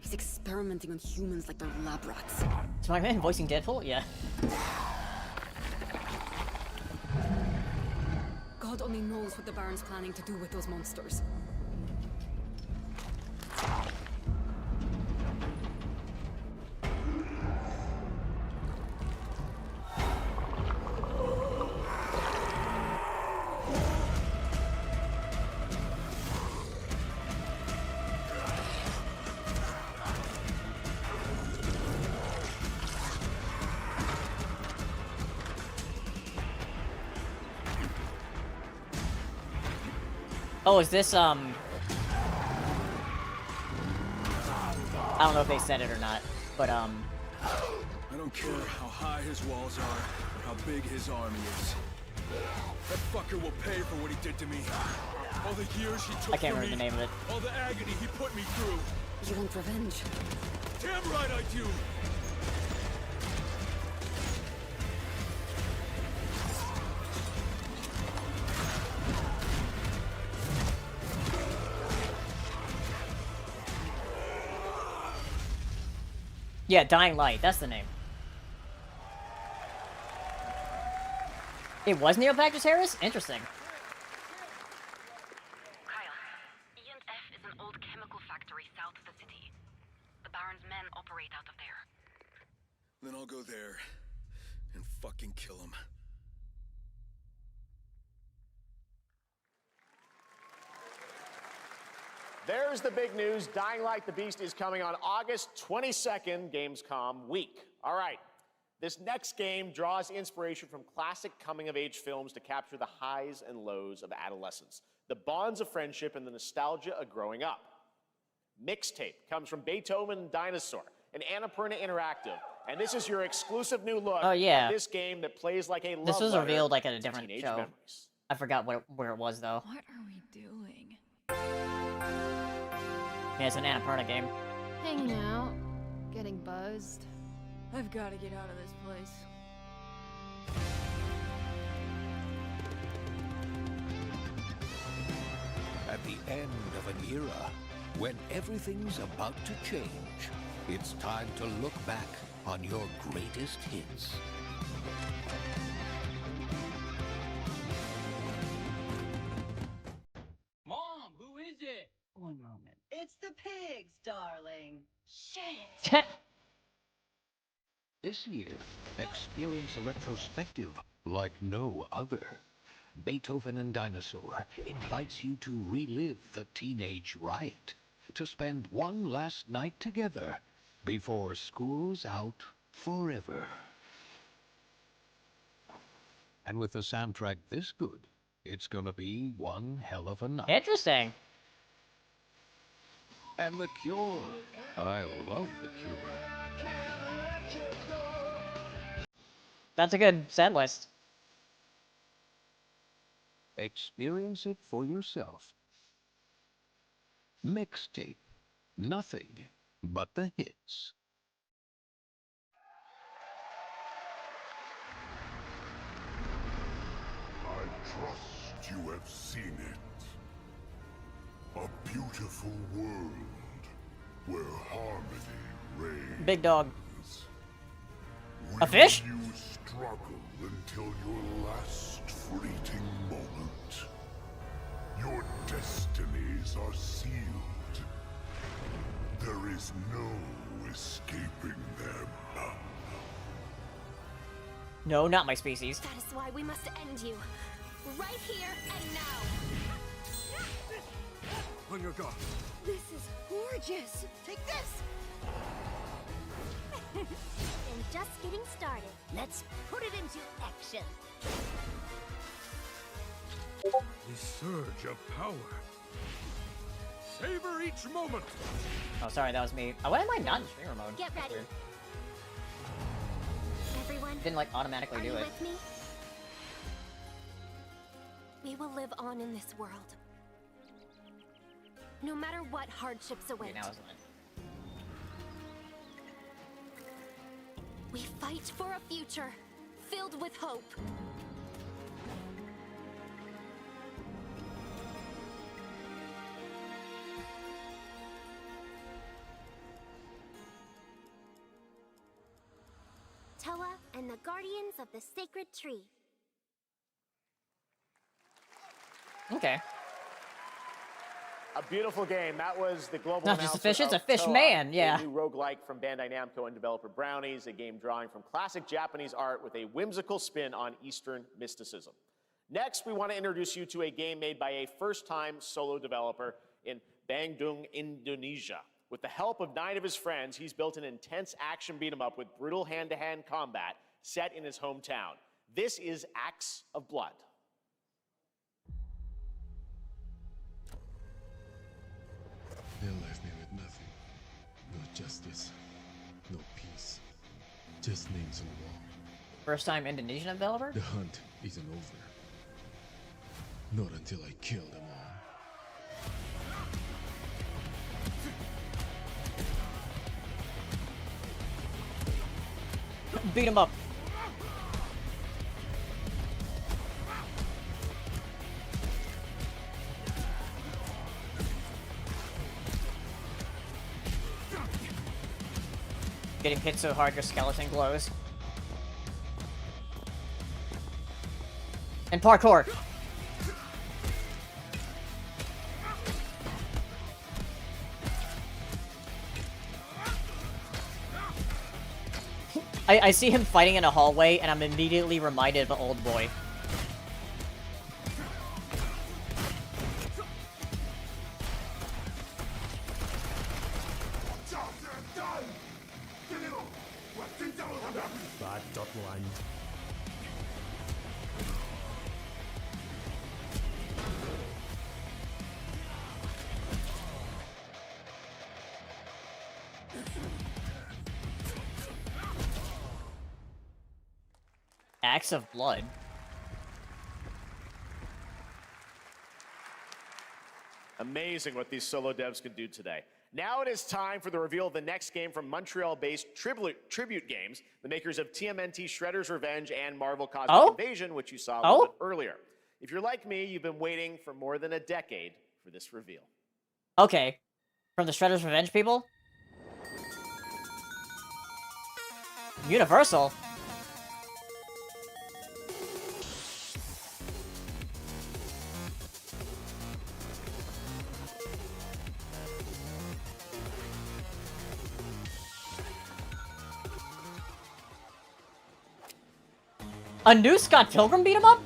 He's experimenting on humans like they're lab rats. Is my man voicing Deadpool? Yeah. God only knows what the Baron's planning to do with those monsters. Oh, is this, I don't know if they said it or not, but, I don't care how high his walls are, or how big his army is. That fucker will pay for what he did to me. All the years he took I can't from remember the me, name of it. all the agony he put me through. You want revenge? Damn right I do! yeah, Dying Light, that's the name. It was Neil Patrick Harris? Interesting. Kyle, E&F is an old chemical factory south of the city. The Baron's men operate out of there. Then I'll go there and fucking kill him. There's the big news. Dying Light the Beast is coming on August 22nd, Gamescom week. All right. This next game draws inspiration from classic coming-of-age films to capture the highs and lows of adolescence, the bonds of friendship, and the nostalgia of growing up. Mixtape comes from Beethoven Dinosaur, an Annapurna Interactive, and this is your exclusive new look at this game that plays like a love This was letter revealed like at a to different teenage show. memories. I forgot where it was though. What are we doing? Yeah, it's an Annapurna game. Hanging out, getting buzzed. I've got to get out of this place. At the end of an era, when everything's about to change, it's time to look back on your greatest hits. Mom, who is it? One moment. It's the pigs, darling. Shit. This year, experience a retrospective like no other. Beethoven and Dinosaur invites you to relive the teenage riot, to spend one last night together before school's out forever. And with a soundtrack this good, it's gonna be one hell of a night. Interesting. And The Cure. I love The Cure. That's a good set list. Experience it for yourself. Mixtape. Nothing but the hits. I trust you have seen it. A beautiful world where harmony reigns. Big dog. A fish? You struggle until your last fleeting moment. Your destinies are sealed. There is no escaping them. No, not my species. That is why we must end you. Right here and now. On your guard. This is gorgeous. Take this. And just getting started. Let's put it into action. The surge of power. Savor each moment. Oh, sorry, that was me. Oh, why am I not in streamer mode? Get ready. Weird. Everyone, Didn't like automatically are do you it. with me? We will live on in this world. No matter what hardships await. Okay, now it's not. We fight for a future filled with hope. Toa and the Guardians of the Sacred Tree. Okay. A beautiful game. That was the global Not just a announcement fish, it's a of fish Toa, man, yeah. A new roguelike from Bandai Namco and developer Brownies, a game drawing from classic Japanese art with a whimsical spin on Eastern mysticism. Next, we want to introduce you to a game made by a first-time solo developer in Bandung, Indonesia. With the help of 9 of his friends, he's built an intense action beat-em-up with brutal hand-to-hand combat set in his hometown. This is Acts of Blood. They left me with nothing. No justice. No peace. Just names on the wall. First time Indonesian developer? The hunt isn't over. Not until I kill them all. Beat him up. Getting hit so hard your skeleton glows. And parkour. I see him fighting in a hallway, and I'm immediately reminded of an old boy. Bad dot line. Acts of Blood. Amazing what these solo devs can do today. Now it is time for the reveal of the next game from Montreal-based Tribute Games, the makers of TMNT Shredder's Revenge and Marvel Cosmic Invasion, which you saw a little bit earlier. If you're like me, you've been waiting for more than a decade for this reveal. Okay. From the Shredder's Revenge people? Universal? A new Scott Pilgrim beat him up?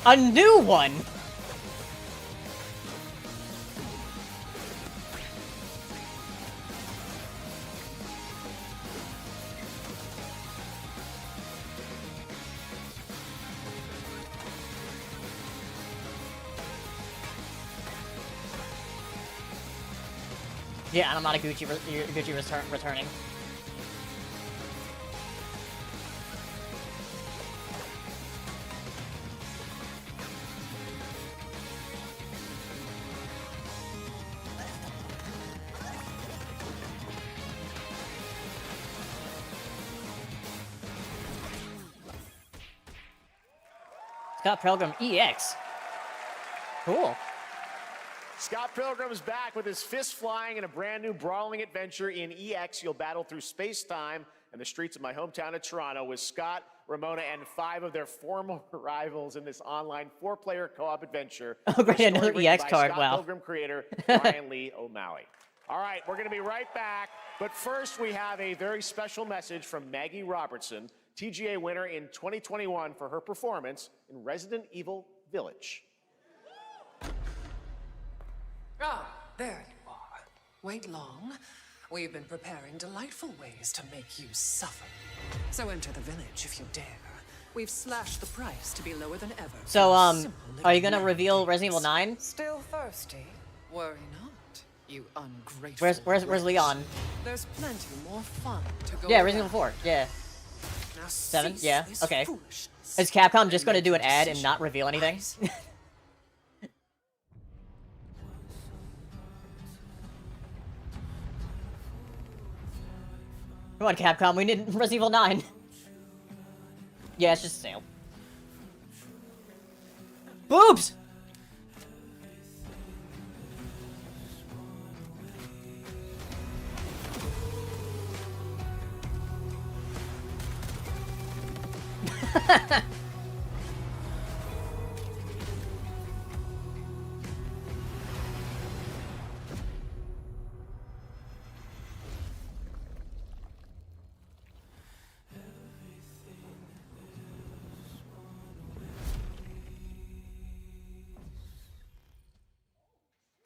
A new one? Yeah, and I'm not a Gucci returning. Scott Pilgrim EX. Cool. Scott Pilgrim's back with his fists flying in a brand new brawling adventure in EX. You'll battle through space-time and the streets of my hometown of Toronto with Scott, Ramona, and 5 of their former rivals in this online 4-player co-op adventure. Oh, great, another EX card, Scott wow. Pilgrim creator Brian Lee O'Malley. All right, we're going to be right back. But first, we have a very special message from Maggie Robertson, TGA winner in 2021 for her performance in Resident Evil Village. Ah, there you are. Wait long. We've been preparing delightful ways to make you suffer. So enter the village if you dare. We've slashed the price to be lower than ever. So, are you gonna reveal Resident Evil 9? Still thirsty? Worry not, you ungrateful. Where's Leon? There's plenty more fun to go. Yeah, Resident Evil 4. Yeah. Now 7. cease Yeah. this Okay. foolishness Is Capcom and just gonna make do a an ad and decision. not reveal anything? Come on, Capcom, we need Resident Evil 9. Yeah, it's just a sale. Boobs!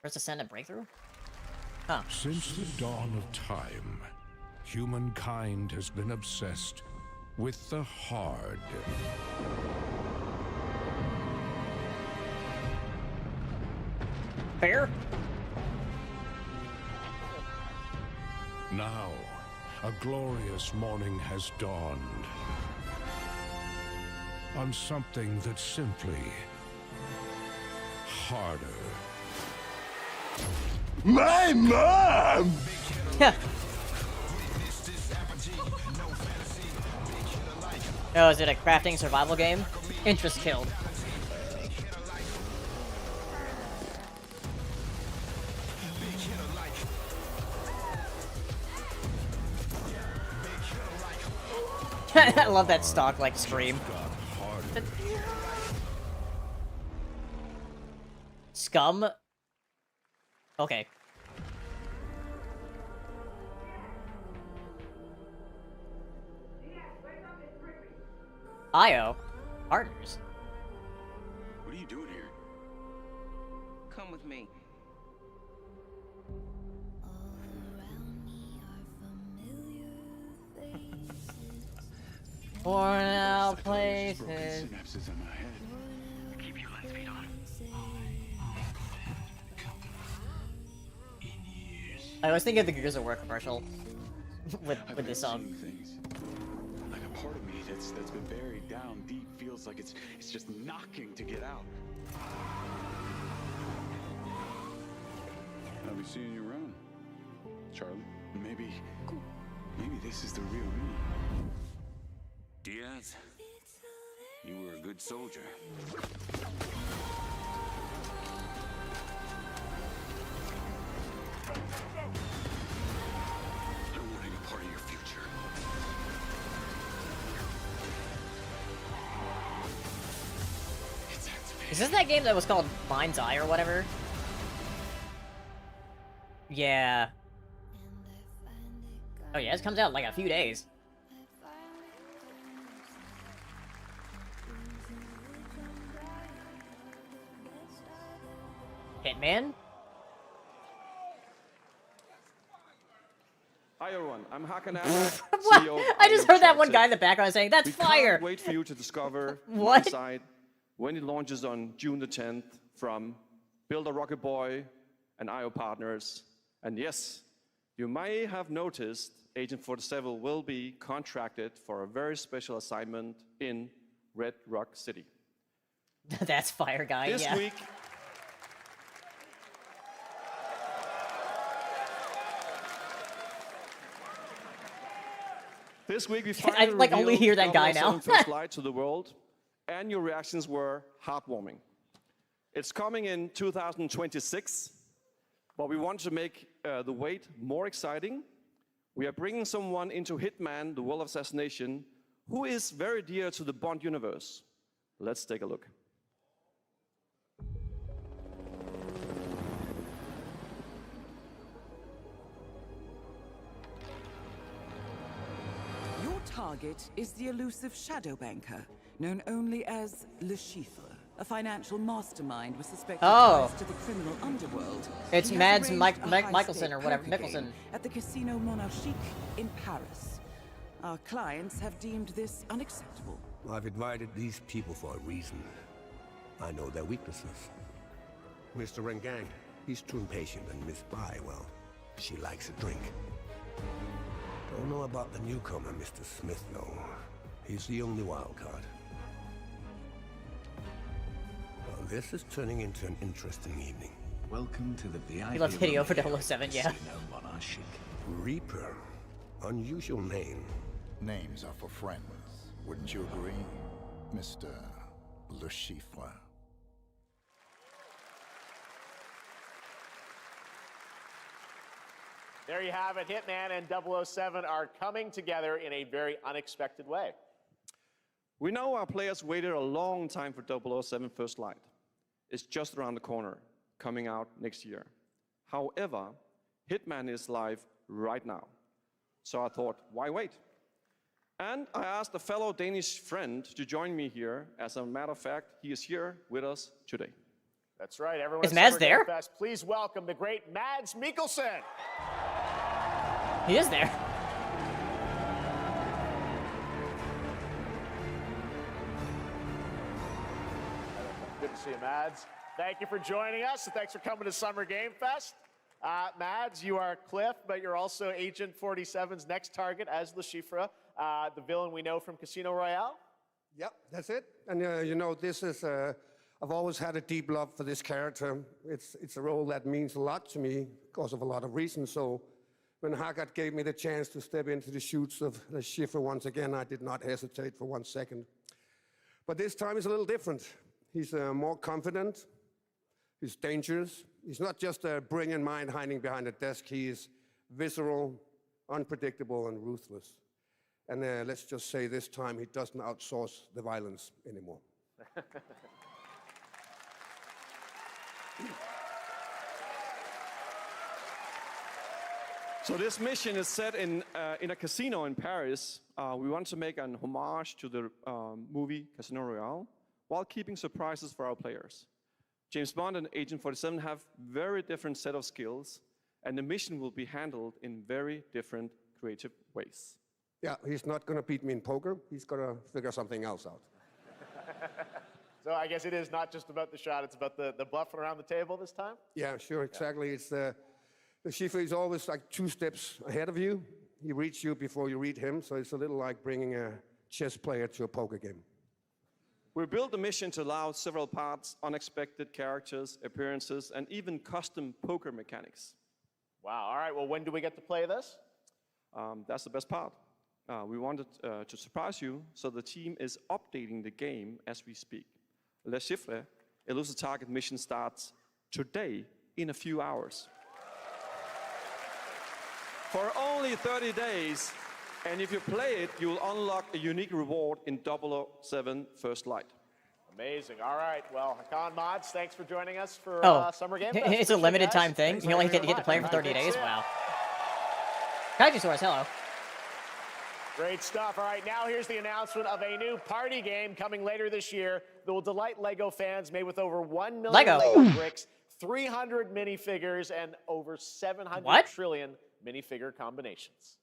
First Ascendant Breakthrough? Huh. Since the dawn of time, humankind has been obsessed with the hard. Fair? Now, a glorious morning has dawned on something that's simply harder. My mom! Oh, is it a crafting survival game? Interest killed. I love that stock like scream. Scum? Okay. IO? Partners? What are you doing here? Come with me. Worn out places. Synapses in my head. Keep your lens feet on. I was thinking of the Gears of War commercial with this song. that's been buried down deep feels like it's just knocking to get out. I'll be seeing you around, Charlie. Maybe this is the real me. Diaz, you were a good soldier. I don't want any part of your future. Is this that game that was called Mind's Eye or whatever? Yeah. Oh yeah, this comes out in like a few days. Hitman? Hi everyone, I'm Hakan What? I just heard that one guy in the background saying, "That's fire!" Can't wait for you to discover What? my side when it launches on June the 10th from Builder Rocket Boy and IO Partners. And yes, you may have noticed Agent 47 will be contracted for a very special assignment in Red Rock City. That's fire guy, This yeah. week, we I, finally like, only hear that guy revealed now. 007 First Light to the world, and your reactions were heartwarming. It's coming in 2026, but we want to make the wait more exciting. We are bringing someone into Hitman, the World of Assassination, who is very dear to the Bond universe. Let's take a look. Your target is the elusive shadow banker, known only as Le Chiffre, a financial mastermind with suspected ties to the criminal underworld. It's He has Mads arranged a Mikkelsen or high-stake whatever, poker game Mikkelsen. at the Casino Monarchique in Paris. Our clients have deemed this unacceptable. I've invited these people for a reason. I know their weaknesses. Mr. Rengang, he's too impatient, and Miss Bai, well, she likes a drink. Don't know about the newcomer, Mr. Smith, though. He's the only wild card. Well, this is turning into an interesting evening. Welcome to the VIP. He loves Hideo for 007, yeah. Reaper. Unusual name. Names are for friends, wouldn't you agree, Mr. Le Chiffre? There you have it. Hitman and 007 are coming together in a very unexpected way. We know our players waited a long time for 007 First Light. It's just around the corner, coming out next year. However, Hitman is live right now. So I thought, why wait? And I asked a fellow Danish friend to join me here. As a matter of fact, he is here with us today. That's right, everyone. Is Mads there? Fest, please welcome the great Mads Mikkelsen. He is there. Good to see you, Mads. Thank you for joining us, and thanks for coming to Summer Game Fest. Mads, you are Cliff, but you're also Agent 47's next target as Le Chiffre, the villain we know from Casino Royale. Yep, that's it. And you know, this is, I've always had a deep love for this character. It's a role that means a lot to me because of a lot of reasons. So when Haggard gave me the chance to step into the shoes of Le Chiffre once again, I did not hesitate for 1 second. But this time is a little different. He's more confident. He's dangerous. He's not just a brilliant mind hiding behind a desk. He is visceral, unpredictable, and ruthless. And let's just say this time he doesn't outsource the violence anymore. So this mission is set in a casino in Paris. We want to make an homage to the movie Casino Royale while keeping surprises for our players. James Bond and Agent 47 have very different set of skills, and the mission will be handled in very different creative ways. Yeah, he's not going to beat me in poker. He's going to figure something else out. So I guess it is not just about the shot, it's about the bluffing around the table this time? Yeah, sure, exactly. It's the Chiffre is always like 2 steps ahead of you. He reads you before you read him, so it's a little like bringing a chess player to a poker game. We built the mission to allow several parts, unexpected characters, appearances, and even custom poker mechanics. Wow, all right, well, when do we get to play this? That's the best part. We wanted to surprise you, so the team is updating the game as we speak. Le Chiffre, Elusive Target mission starts today in a few hours. For only 30 days, and if you play it, you will unlock a unique reward in 007 First Light. Amazing. All right. Well, Hakan Mods, thanks for joining us for Summer Game Fest. It's a Appreciate limited it, time guys. thing. Thanks You only for get to play it for 30 All right, days. good to see Wow. Kaiju hello. Great stuff. All right, now here's the announcement of a new party game coming later this year that will delight LEGO fans, made with over 1 million Lego bricks, 300 minifigures, and over 700 trillion minifigure combinations.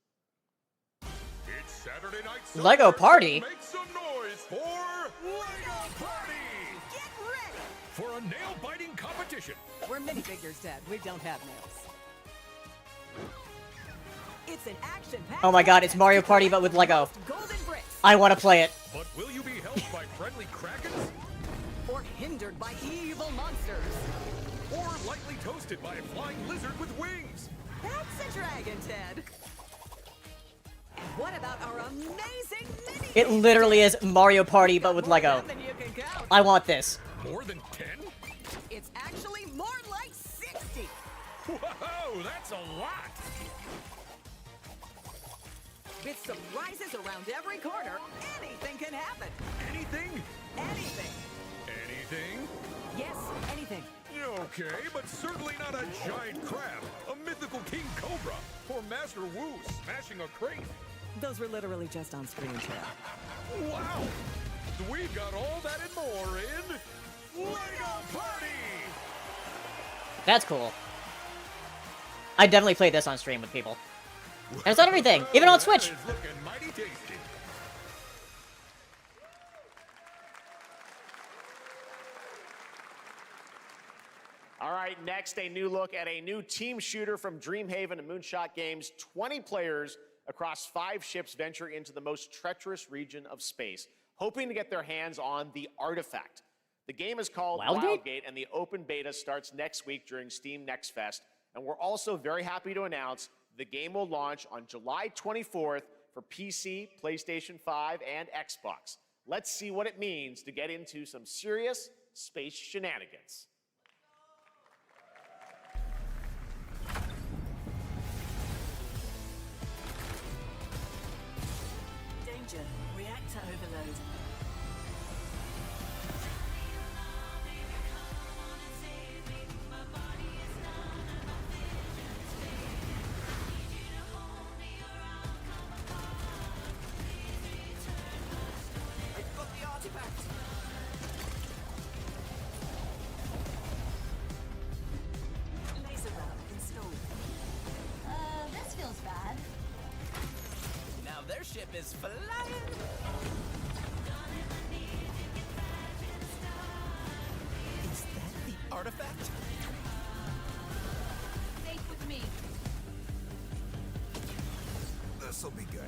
It's Saturday night. Lego Party? Make some noise for Lego Party! Get ready! For a nail-biting competition. We're minifigures, Dad. We don't have nails. It's an action-packed Oh my god, it's Mario Party but with Lego. golden bricks. I want to play it. But will you be helped by friendly krakens? Or hindered by evil monsters. Or lightly toasted by a flying lizard with wings? That's a dragon, Ted. And what about our amazing mini? It literally is Mario Party but with Lego. I want this. More than 10? It's actually more like 60. Whoa, that's a lot! With surprises around every corner, anything can happen. Anything? Anything. Anything? Yes, anything. Okay, but certainly not a giant crab, a mythical king cobra, or Master Wu smashing a crate. Those were literally just on screen, Ted. Wow! We've got all that and more in Lego Party! That's cool. I definitely played this on stream with people. And it's on everything, even on Switch. That is looking mighty tasty. All right, next, a new look at a new team shooter from Dreamhaven and Moonshot Games. 20 players across 5 ships venture into the most treacherous region of space, hoping to get their hands on the artifact. The game is called Wildgate, and the open beta starts next week during Steam Next Fest. And we're also very happy to announce the game will launch on July 24th for PC, PlayStation 5, and Xbox. Let's see what it means to get into some serious space shenanigans. Danger. Reactor overload. I've got the artifact. Laser round installed. This feels bad. Now their ship is flying. Is that the artifact? Safe with me. This'll be good.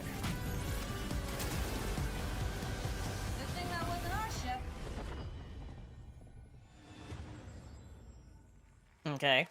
Good thing that wasn't our ship. Okay.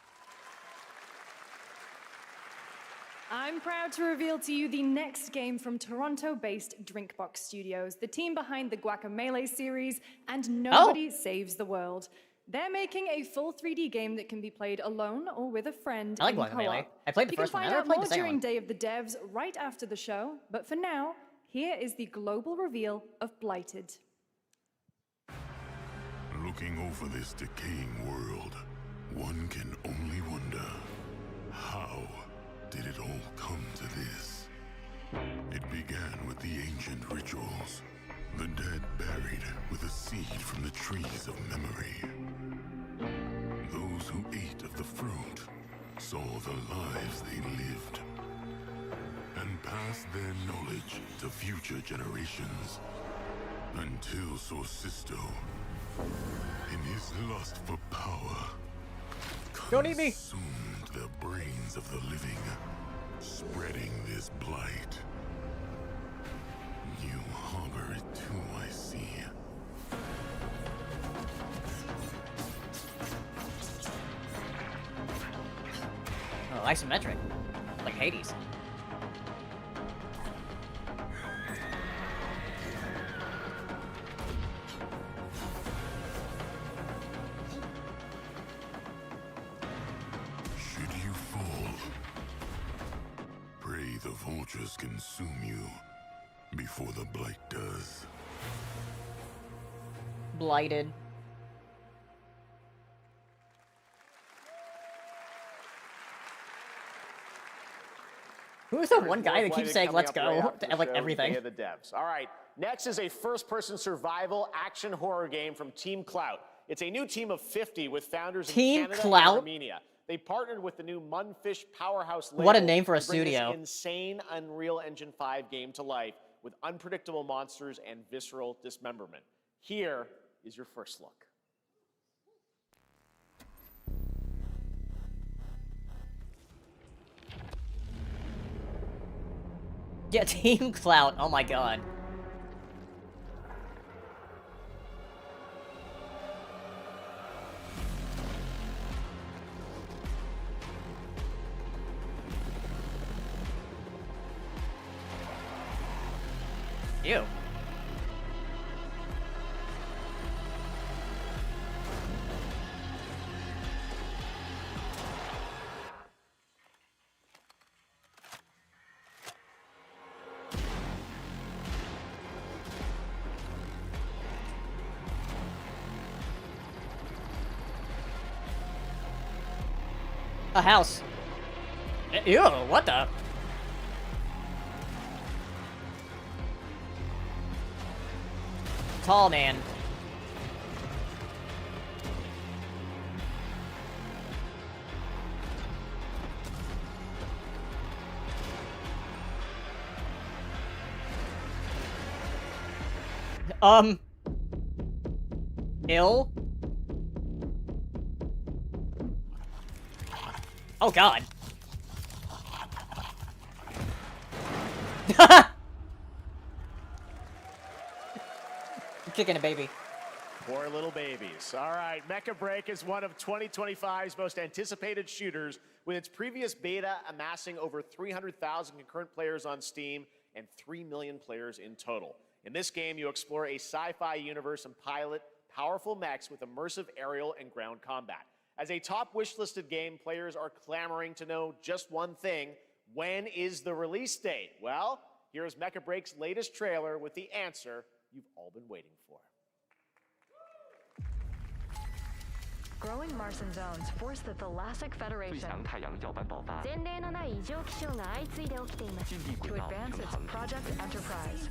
I'm proud to reveal to you the next game from Toronto-based Drinkbox Studios, the team behind the Guacamelee series and Nobody Saves the World. They're making a full 3D game that can be played alone or with a friend. I like in Guacamelee. co-op. I played the You first can one. I find never out played more the second during one. Day of the Devs right after the show, but for now, here is the global reveal of Blighted. Looking over this decaying world, one can only wonder, how did it all come to this? It began with the ancient rituals, the dead buried with a seed from the trees of memory. Those who ate of the fruit saw the lives they lived and passed their knowledge to future generations until Sorcisto, in his lust for power, Don't eat me. consumed the brains of the living, spreading this blight. You harbor it too, I see. Oh, isometric. Like Hades. Should you fall, pray the vultures consume you before the blight does. Blighted. Who's the one guy that keeps saying "let's go" to like everything? Day of the devs. All right, next is a first-person survival action horror game from Team Clout. It's a new team of 50 with founders Team in Canada Clout? and Armenia. They partnered with the new Munfish Powerhouse label. What a name for a to bring this studio. insane Unreal Engine 5 game to life with unpredictable monsters and visceral dismemberment. Here is your first look. Yeah, Team Clout. Oh my god. Ew. A house. Ew, what the? Tall man. Ill? Oh god. Kicking a baby. Poor little babies. All right, Mecha Break is one of 2025's most anticipated shooters, with its previous beta amassing over 300,000 concurrent players on Steam and 3 million players in total. In this game, you explore a sci-fi universe and pilot powerful mechs with immersive aerial and ground combat. As a top wish-listed game, players are clamoring to know just one thing: when is the release date? Well, here's Mecha Break's latest trailer with the answer you've all been waiting for. Growing Martian zones force the Thalassic Federation to advance its Project Enterprise.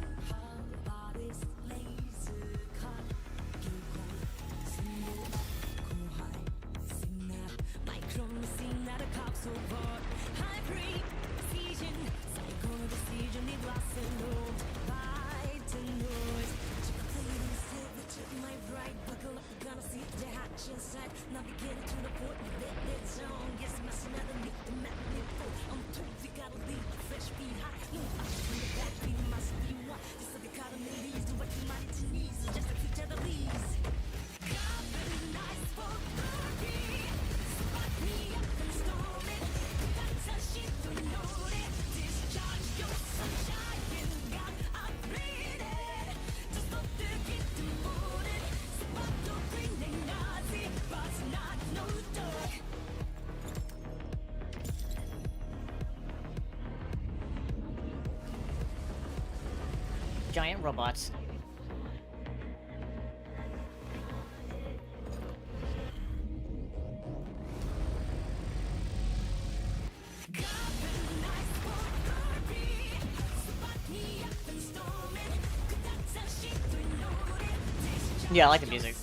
Giant robots. Yeah, I like the music.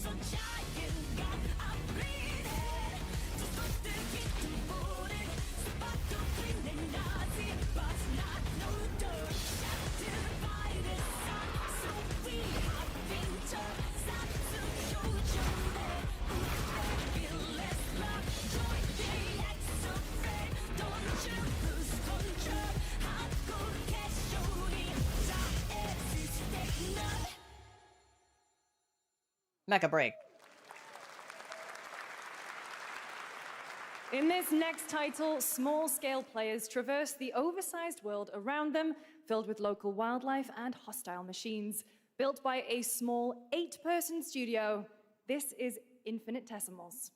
Mecha break. In this next title, small-scale players traverse the oversized world around them, filled with local wildlife and hostile machines. Built by a small 8-person studio, this is Infinitesimals.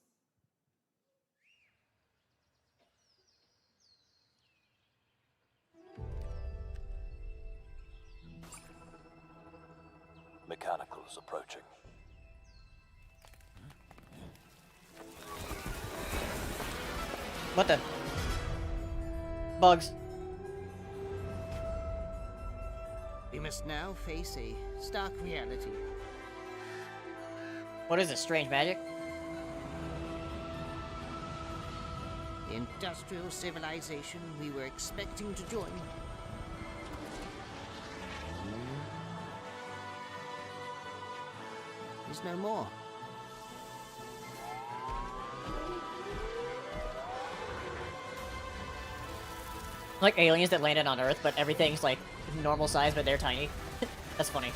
Mechanicals approaching. What the? Bugs. We must now face a stark reality. What is this, strange magic? The industrial civilization we were expecting to join is no more. Like aliens that landed on Earth, but everything's like normal size, but they're tiny. That's funny.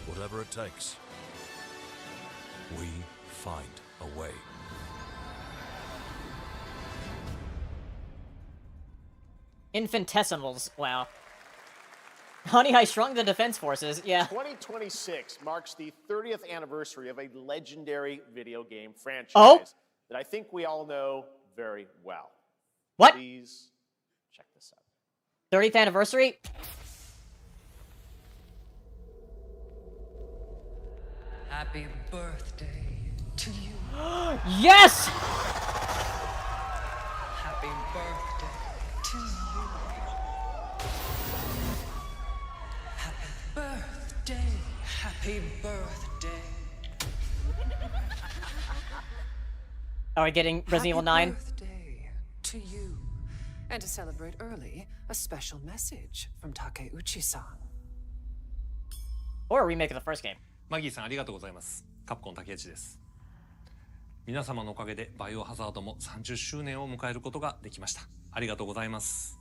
Whatever it takes, we find a way. Infinitesimals, wow. Honey, I Shrunk the Defense Forces, yeah. 2026 marks the 30th anniversary of a legendary video game franchise that I think we all know very well. What? Please check this out. 30th anniversary? Happy birthday to you. Yes! Happy birthday to you. Happy birthday. Happy birthday. Are we getting Resident Evil 9? Happy birthday to you. And to celebrate early, a special message from Takeuchi-san. Or a remake of the first game. マギーさんありがとうございます。カプコン竹内です。皆様のおかげでバイオハザードも30周年を迎えることができました。ありがとうございます。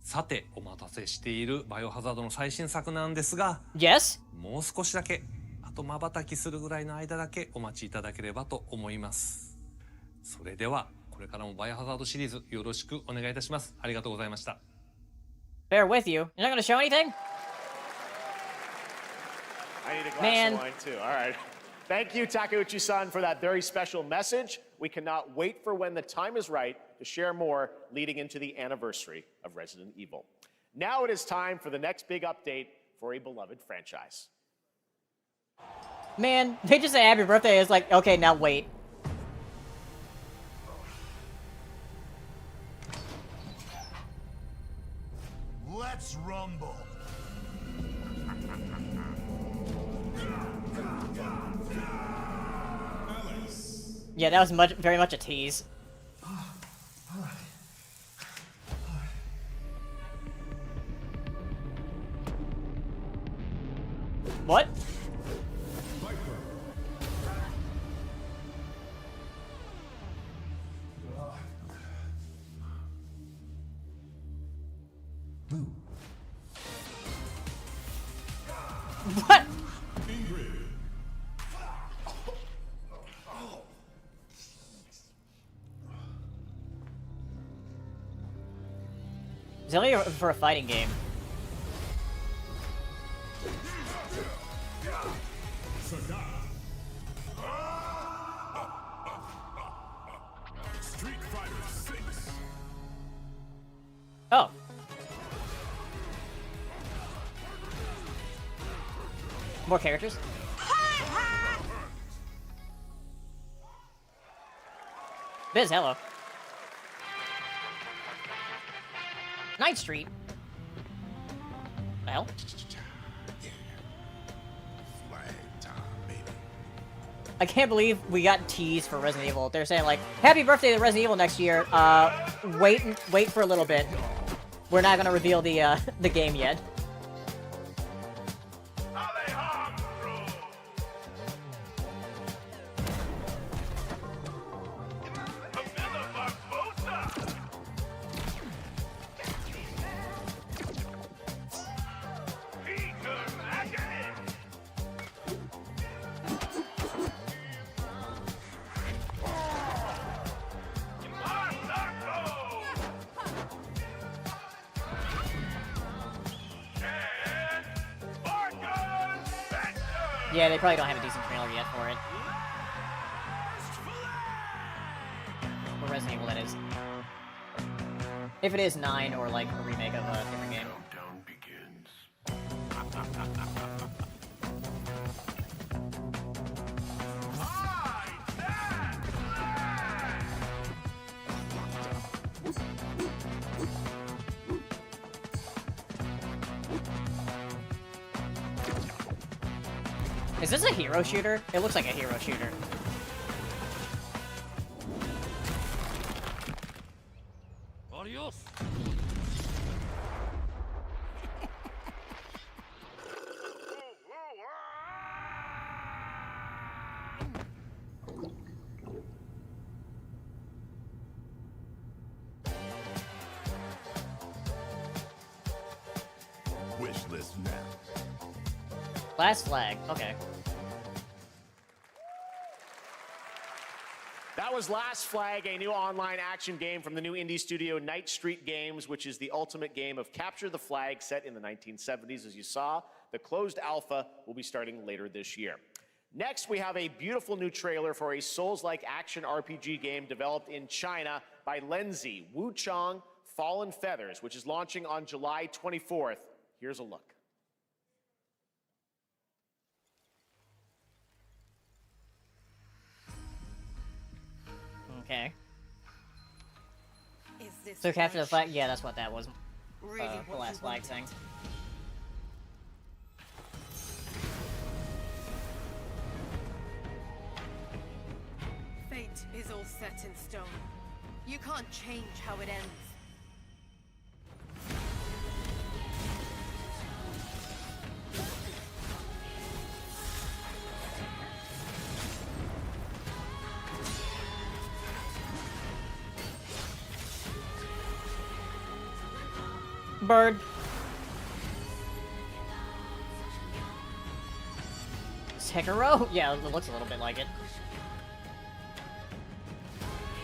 さて、お待たせしているバイオハザードの最新作なんですが、Yes? もう少しだけ、あと瞬きするぐらいの間だけお待ちいただければと思います。それでは、これからもバイオハザードシリーズよろしくお願いいたします。ありがとうございました。Bear with you. You're not gonna show anything? I need a glass of wine too. All right. Thank you, Takeuchi-san, for that very special message. We cannot wait for when the time is right to share more leading into the anniversary of Resident Evil. Now it is time for the next big update for a beloved franchise. Man, they just say happy birthday. It's like, okay, now wait. Let's rumble. Yeah, that was very much a tease. What? What? It's only for a fighting game. Street Fighter 6. Oh. More characters? Biz, hello. 9th Street? The hell? I can't believe we got teased for Resident Evil. They're saying like, happy birthday to Resident Evil next year. Wait for a little bit. We're not gonna reveal the game yet. Yeah, they probably don't have a decent trailer yet for it. Or Resident Evil, that is. If it is 9 or like a remake of a different game. Countdown begins. Is this a hero shooter? It looks like a hero shooter. Adios. Wish list now. Last flag. Okay. That was Last Flag, a new online action game from the new indie studio Night Street Games, which is the ultimate game of capture the flag set in the 1970s. As you saw, the closed alpha will be starting later this year. Next, we have a beautiful new trailer for a Souls-like action RPG game developed in China by Lenzi, Wuchang Fallen Feathers, which is launching on July 24th. Here's a look. Okay. So capture the flag. Yeah, that's what that was. The last flag thing. Fate is all set in stone. You can't change how it ends. Bird. Sekiro? Yeah, it looks a little bit like it.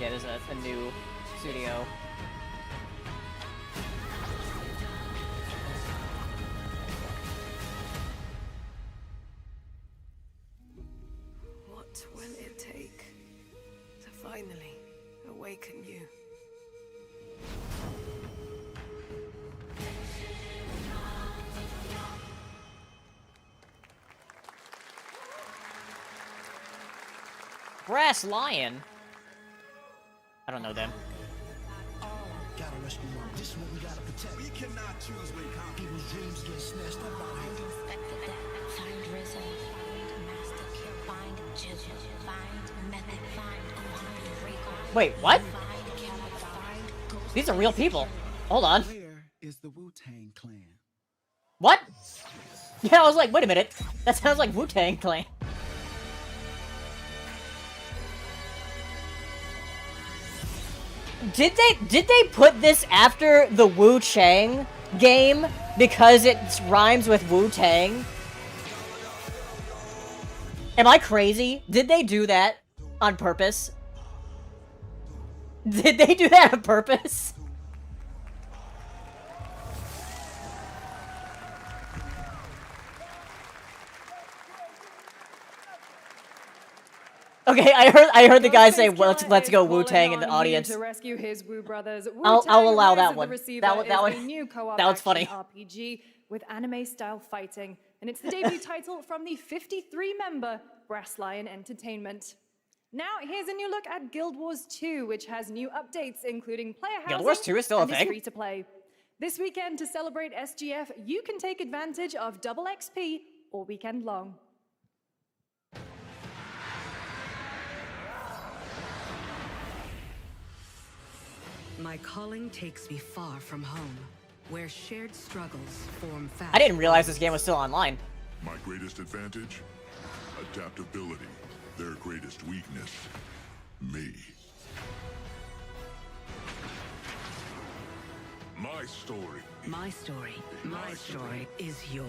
Yeah, there's a new studio. What will it take to finally awaken you? Brass Lion? I don't know them. Gotta rescue one. This is what we gotta protect. We cannot choose when people's dreams get snatched up out here. Find Rizzo, find Master Kill, find Jizzle, find Method, find Recon. Wait, what? These are real people. Hold on. Where is the Wu-Tang Clan? What? Yeah, I was like, wait a minute. That sounds like Wu-Tang Clan. Did they put this after the Wu Chang game because it rhymes with Wu-Tang? Am I crazy? Did they do that on purpose? Did they do that on purpose? Okay, I heard the guy say, "Let's go Wu-Tang" in the audience. To rescue his Wu brothers. I'll allow that Rise of one. the Receiver That is one. a new co-op That was funny. action RPG with anime-style fighting, and it's the debut title from the 53-member Brass Lion Entertainment. Now, here's a new look at Guild Wars 2, which has new updates, including player housing Guild Wars 2 is still a and is thing? free to play. This weekend, to celebrate SGF, you can take advantage of double XP all weekend long. My calling takes me far from home, where shared struggles form fast. I didn't realize this game was still online. My greatest advantage? Adaptability. Their greatest weakness? Me. My story. My story is yours.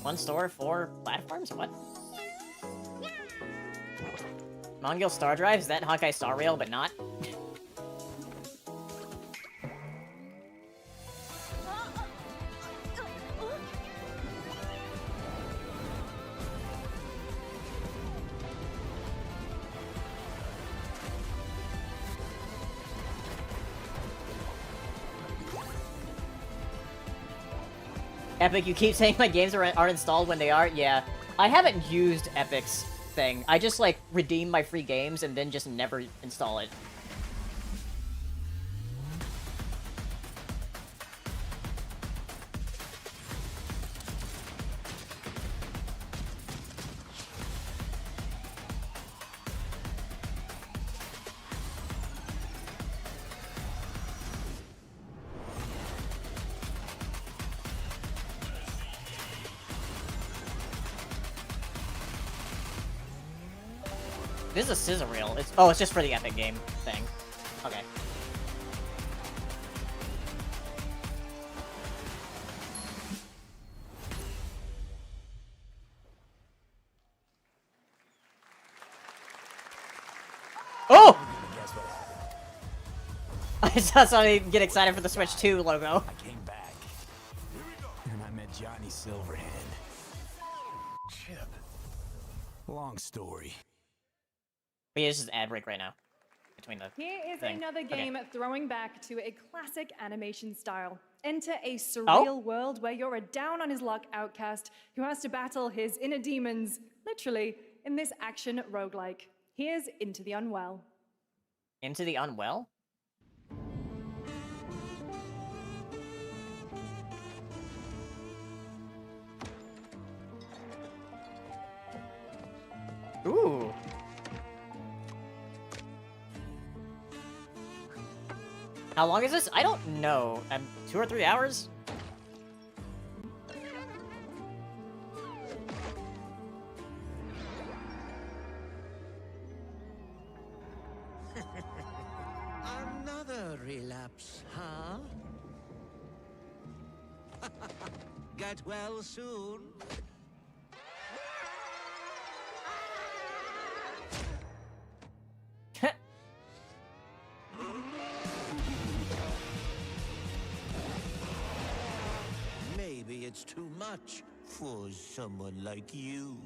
One store, 4 platforms? What? Mongol Star Drive? Is that Honkai Star Rail, but not? Epic, you keep saying my games aren't installed when they are? Yeah. I haven't used Epic's thing. I just, like, redeem my free games and then just never install it. This is a scissor reel. It's just for the Epic game thing. Okay. Oh! I saw somebody get excited for the Switch 2 logo. I came back, and I met Johnny Silverhand. Chip. Long story. But yeah, this is ad break right now. Between the Here is thing. another game Okay. throwing back to a classic animation style. Enter a surreal Oh. world where you're a down-on-his-luck outcast who has to battle his inner demons, literally, in this action roguelike. Here's Into the Unwell. Into the Unwell? Ooh. How long is this? I don't know. 2 or 3 hours? Another relapse, huh? Get well soon. Maybe it's too much for someone like you.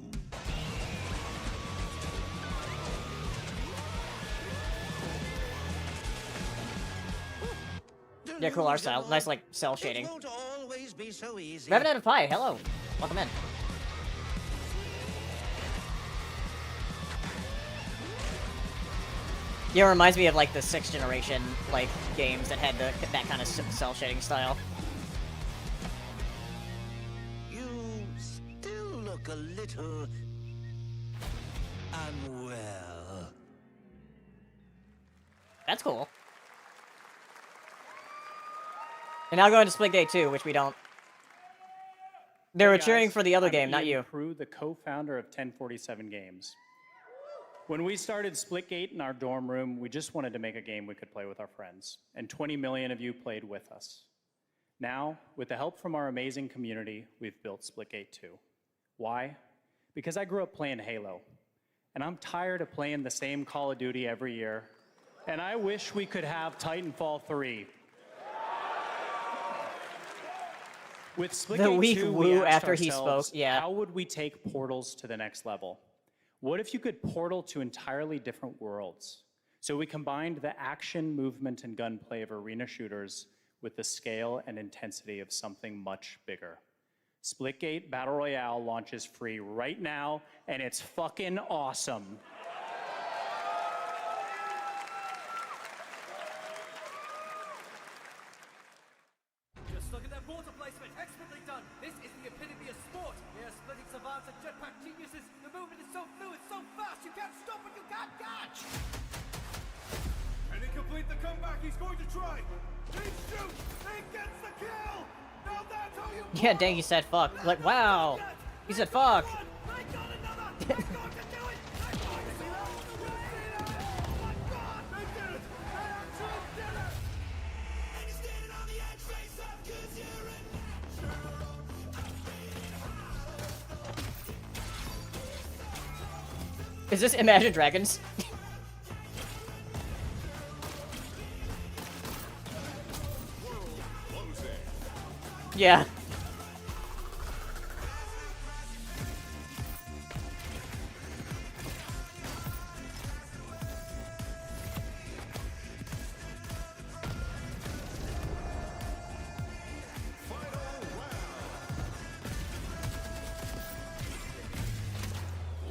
Yeah, cool art style. Nice, like, cell shading. Won't always be so easy. Revenant out of Pie, hello. Welcome in. Yeah, it reminds me of, like, the 6th generation, like, games that had that kind of cell shading style. You still look a little unwell. That's cool. And now going to Splitgate 2, which we don't... They were cheering for the other game, not you. Crew, the co-founder of 1047 Games. When we started Splitgate in our dorm room, we just wanted to make a game we could play with our friends, and 20 million of you played with us. Now, with the help from our amazing community, we've built Splitgate 2. Why? Because I grew up playing Halo, and I'm tired of playing the same Call of Duty every year, and I wish we could have Titanfall 3. With Splitgate weak 2, we woo asked after he ourselves, spoke, yeah. how would we take Portals to the next level? What if you could portal to entirely different worlds? So we combined the action, movement, and gunplay of arena shooters with the scale and intensity of something much bigger. Splitgate Battle Royale launches free right now, and it's fucking awesome. Just look at that water placement, expertly done. This is the epitome of sport. Here, splitting savants and jetpack geniuses. The movement is so fluid, so fast, you can't stop but you can't catch. Can he complete the comeback? He's going to try. He shoots. He gets the kill. Now that's how you. Yeah, dang, he said fuck. Like, wow. He said fuck. Is this Imagine Dragons? Yeah.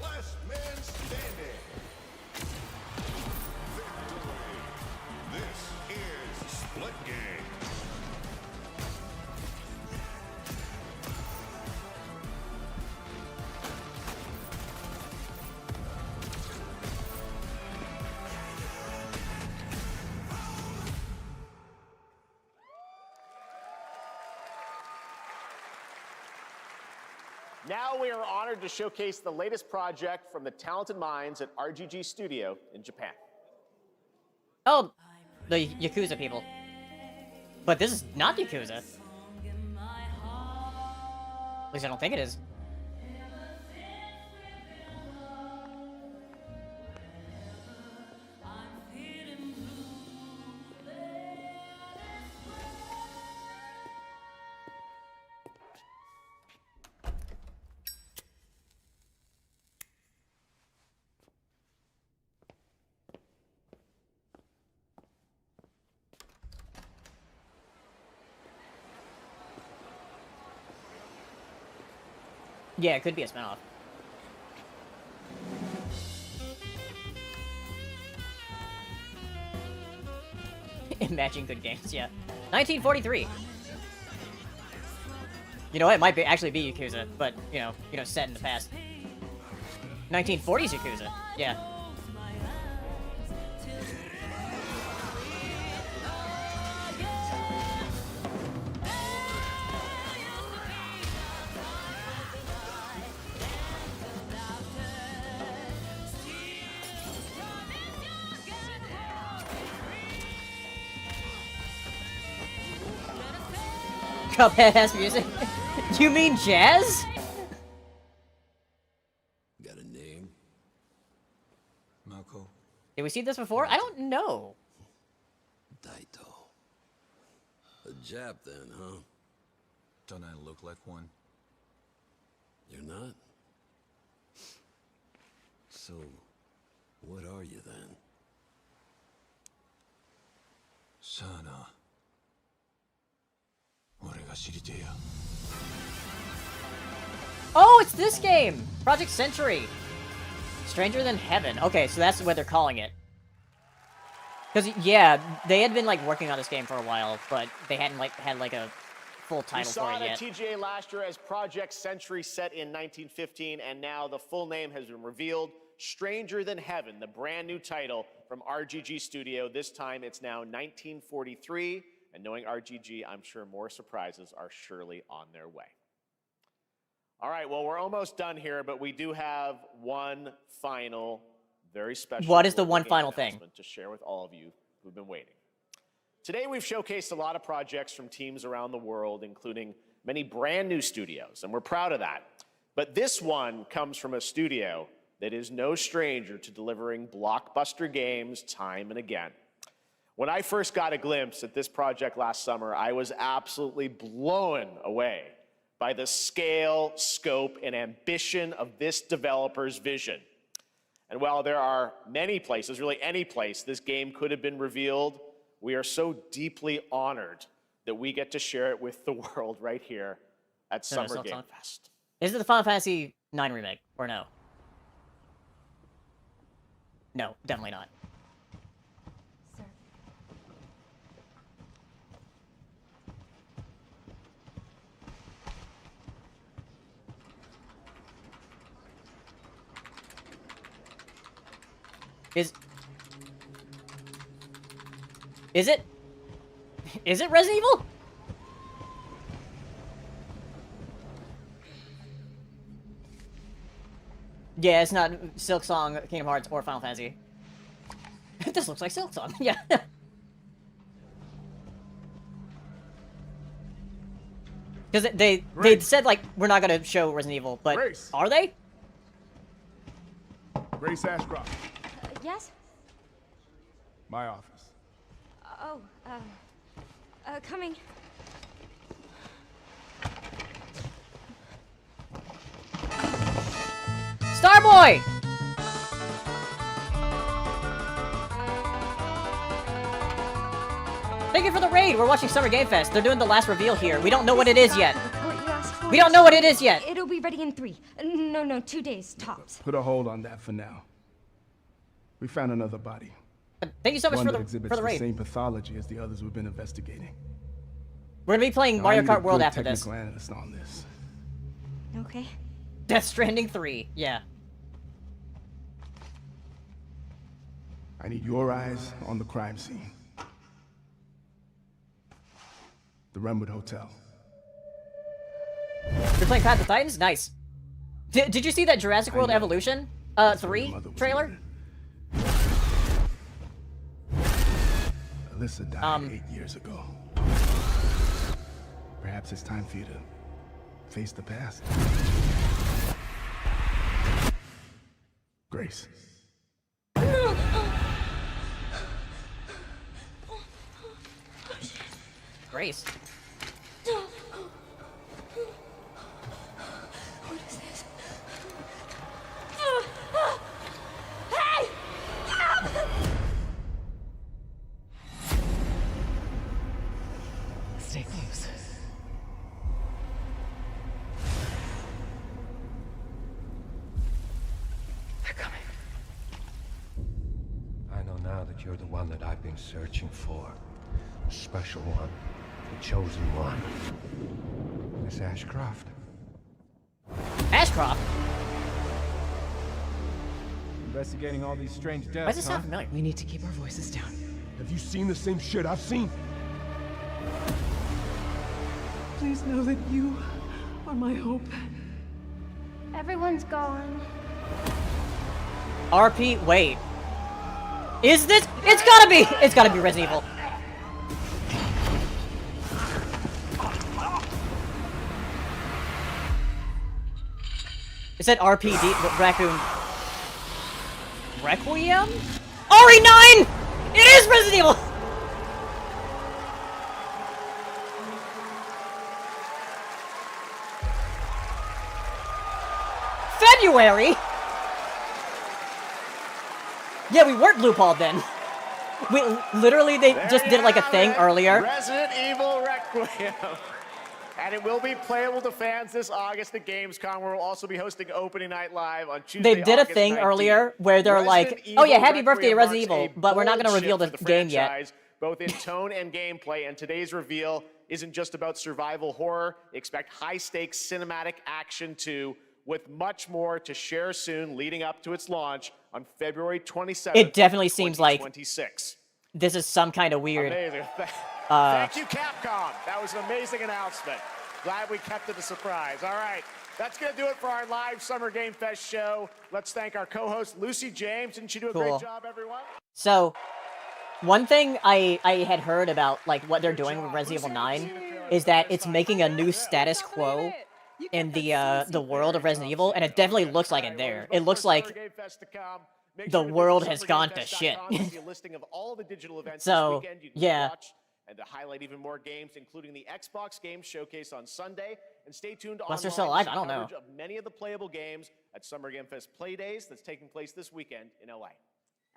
Last man standing. Victory. This is Split Game. Now we are honored to showcase the latest project from the talented minds at RGG Studio in Japan. Oh, the Yakuza people. But this is not Yakuza. At least I don't think it is. Yeah, it could be a spinoff. Imagine good games, yeah. 1943. You know, it might be actually be Yakuza, but you know, set in the past. 1940s Yakuza, yeah. Cuphead has music. You mean jazz? Got a name? Mako. Did we see this before? I don't know. Daito. A Jap then, huh? Don't I look like one? You're not? So, what are you then? Sana. Oh, it's this game! Project Century. Stranger Than Heaven. Okay, so that's what they're calling it. Because, yeah, they had been, like, working on this game for a while, but they hadn't, like, had, like, a full title for it yet. We saw it at TGA last year as Project Century set in 1915, and now the full name has been revealed. Stranger Than Heaven, the brand new title from RGG Studio. This time it's now 1943. And knowing RGG, I'm sure more surprises are surely on their way. All right, well, we're almost done here, but we do have one final, very special... What is the one final thing? ...to share with all of you who've been waiting. Today, we've showcased a lot of projects from teams around the world, including many brand new studios, and we're proud of that. But this one comes from a studio that is no stranger to delivering blockbuster games time and again. When I first got a glimpse at this project last summer, I was absolutely blown away by the scale, scope, and ambition of this developer's vision. And while there are many places, really any place, this game could have been revealed, we are so deeply honored that we get to share it with the world right here at Summer Game Fest. Is it the Final Fantasy IX remake, or no? No, definitely not. Is it? Is it Resident Evil? Yeah, it's not Silk Song, Kingdom Hearts, or Final Fantasy. This looks like Silk Song, yeah. Because they said, like, we're not gonna show Resident Evil, but are they? Grace Ashcroft, Yes? my office. Oh, coming. Starboy! Thank you for the raid. We're watching Summer Game Fest. They're doing the last reveal here. We don't know what it is yet. We don't know what it is yet. It'll be ready in 3. No, 2 days, tops. Put a hold on that for now. We found another body. Thank you so much One for that the exhibits the raid. same pathology as the others we've been investigating. We're gonna be playing Now, Mario I need a Kart World good after this. technical analyst on this. Okay. Death Stranding 3. Yeah. I need your eyes on the crime scene. The Renwood Hotel. You're playing Path of Titans? Nice. Did you see that Jurassic World Evolution 3 trailer? Alyssa died 8 years ago. Perhaps it's time for you to face the past. Grace. Grace. What is this? Hey! Stay close. They're coming. I know now that you're the one that I've been searching for. The special one. The chosen one. Miss Ashcroft. Ashcroft? Investigating all these strange deaths, Why does this sound familiar? We need to keep our voices down. Have you seen the same shit I've seen? Please know that you are my hope. Everyone's gone. RP, wait. Is this? It's gotta be Resident Evil. It said RPD, Raccoon. Requiem? RE9! It is Resident Evil! February? Yeah, we weren't blue-palled then. We literally, they just did like a thing earlier. Resident Evil Requiem. And it will be playable to fans this August at Gamescom, where we'll also be hosting Opening Night Live on Tuesday, They did a August thing 19th. earlier where they're Resident like, oh yeah, Evil happy birthday to Requiem Resident marks Evil, a but we're not going to bold reveal the shift for game yet. franchise, both in tone and gameplay, and today's reveal isn't just about survival horror. Expect high-stakes cinematic action too, with much more to share soon leading up to its launch on February 27th, It definitely seems like 2026. this is some kind of weird... Amazing. Thank you, Capcom. That was an amazing announcement. Glad we kept it a surprise. All right, that's going to do it for our live Summer Game Fest show. Let's thank our co-host, Lucy James. Didn't she do a Cool. great job, everyone? So, one thing I had heard about like what they're doing with Resident Evil 9 is that it's making a new status quo in the world of Resident Evil, and it definitely looks like it there. It looks like the world has gone to shit. So, yeah. And to highlight even more games, including the Xbox Games Showcase on Sunday. And stay tuned Unless they're online still alive, for I don't know. coverage of many of the playable games at Summer Game Fest Play Days that's taking place this weekend in LA.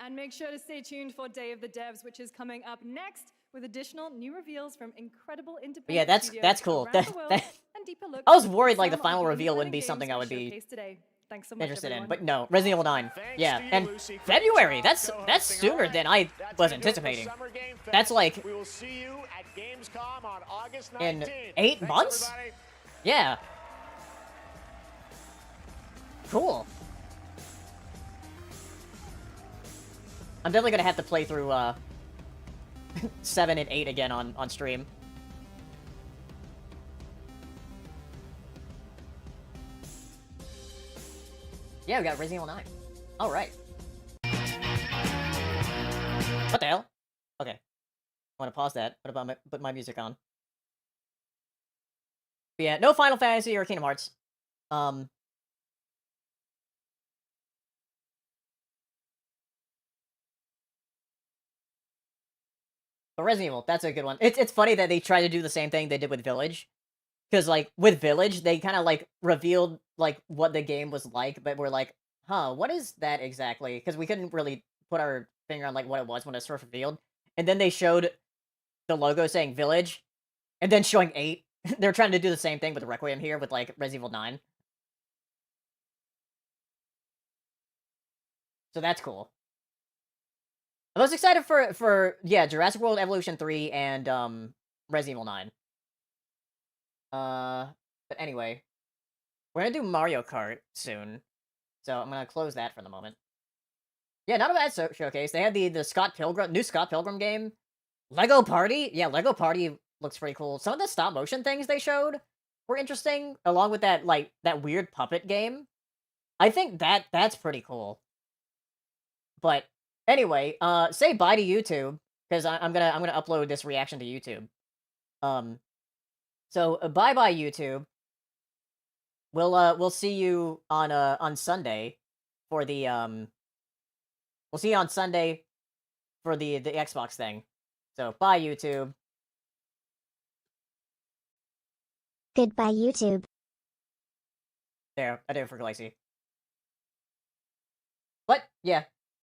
And make sure to stay tuned for Day of the Devs, which is coming up next with additional new reveals from incredible independent Yeah, that's studios cool. around That- the world, that- and deeper looks I was at worried like the some final of the reveal wouldn't be compelling something I games would we be showcased today. Thanks so much, interested in, everyone. but no, Resident Evil 9. Yeah, and February, that's sooner than I was anticipating. That's like We will see you at Gamescom on August 19th. in 8 Thanks, months? everybody. Yeah. Cool. I'm definitely gonna have to play through 7 and 8 again on stream. Yeah, we got Resident Evil 9. All right. What the hell? Okay. I want to pause that. Put my music on. But yeah, no Final Fantasy or Kingdom Hearts. But Resident Evil, that's a good one. It's funny that they try to do the same thing they did with Village. Because, like, with Village, they kind of, like, revealed, like, what the game was like, but we're like, huh, what is that exactly? Because we couldn't really put our finger on, like, what it was when it was first revealed. And then they showed the logo saying Village, and then showing 8. They're trying to do the same thing with Requiem here with, like, Resident Evil 9. So that's cool. I'm most excited for yeah, Jurassic World Evolution 3 and Resident Evil 9. But anyway, we're gonna do Mario Kart soon, so I'm gonna close that for the moment. Yeah, not a bad showcase. They had the new Scott Pilgrim game, Lego Party. Yeah, Lego Party looks pretty cool. Some of the stop motion things they showed were interesting, along with that that weird puppet game. I think that's pretty cool. But anyway, say bye to YouTube because I'm gonna upload this reaction to YouTube. So bye bye YouTube. We'll see you on Sunday for the we'll see you on Sunday for the Xbox thing. So bye YouTube. Goodbye, YouTube. There, I did it for Glacy. But yeah,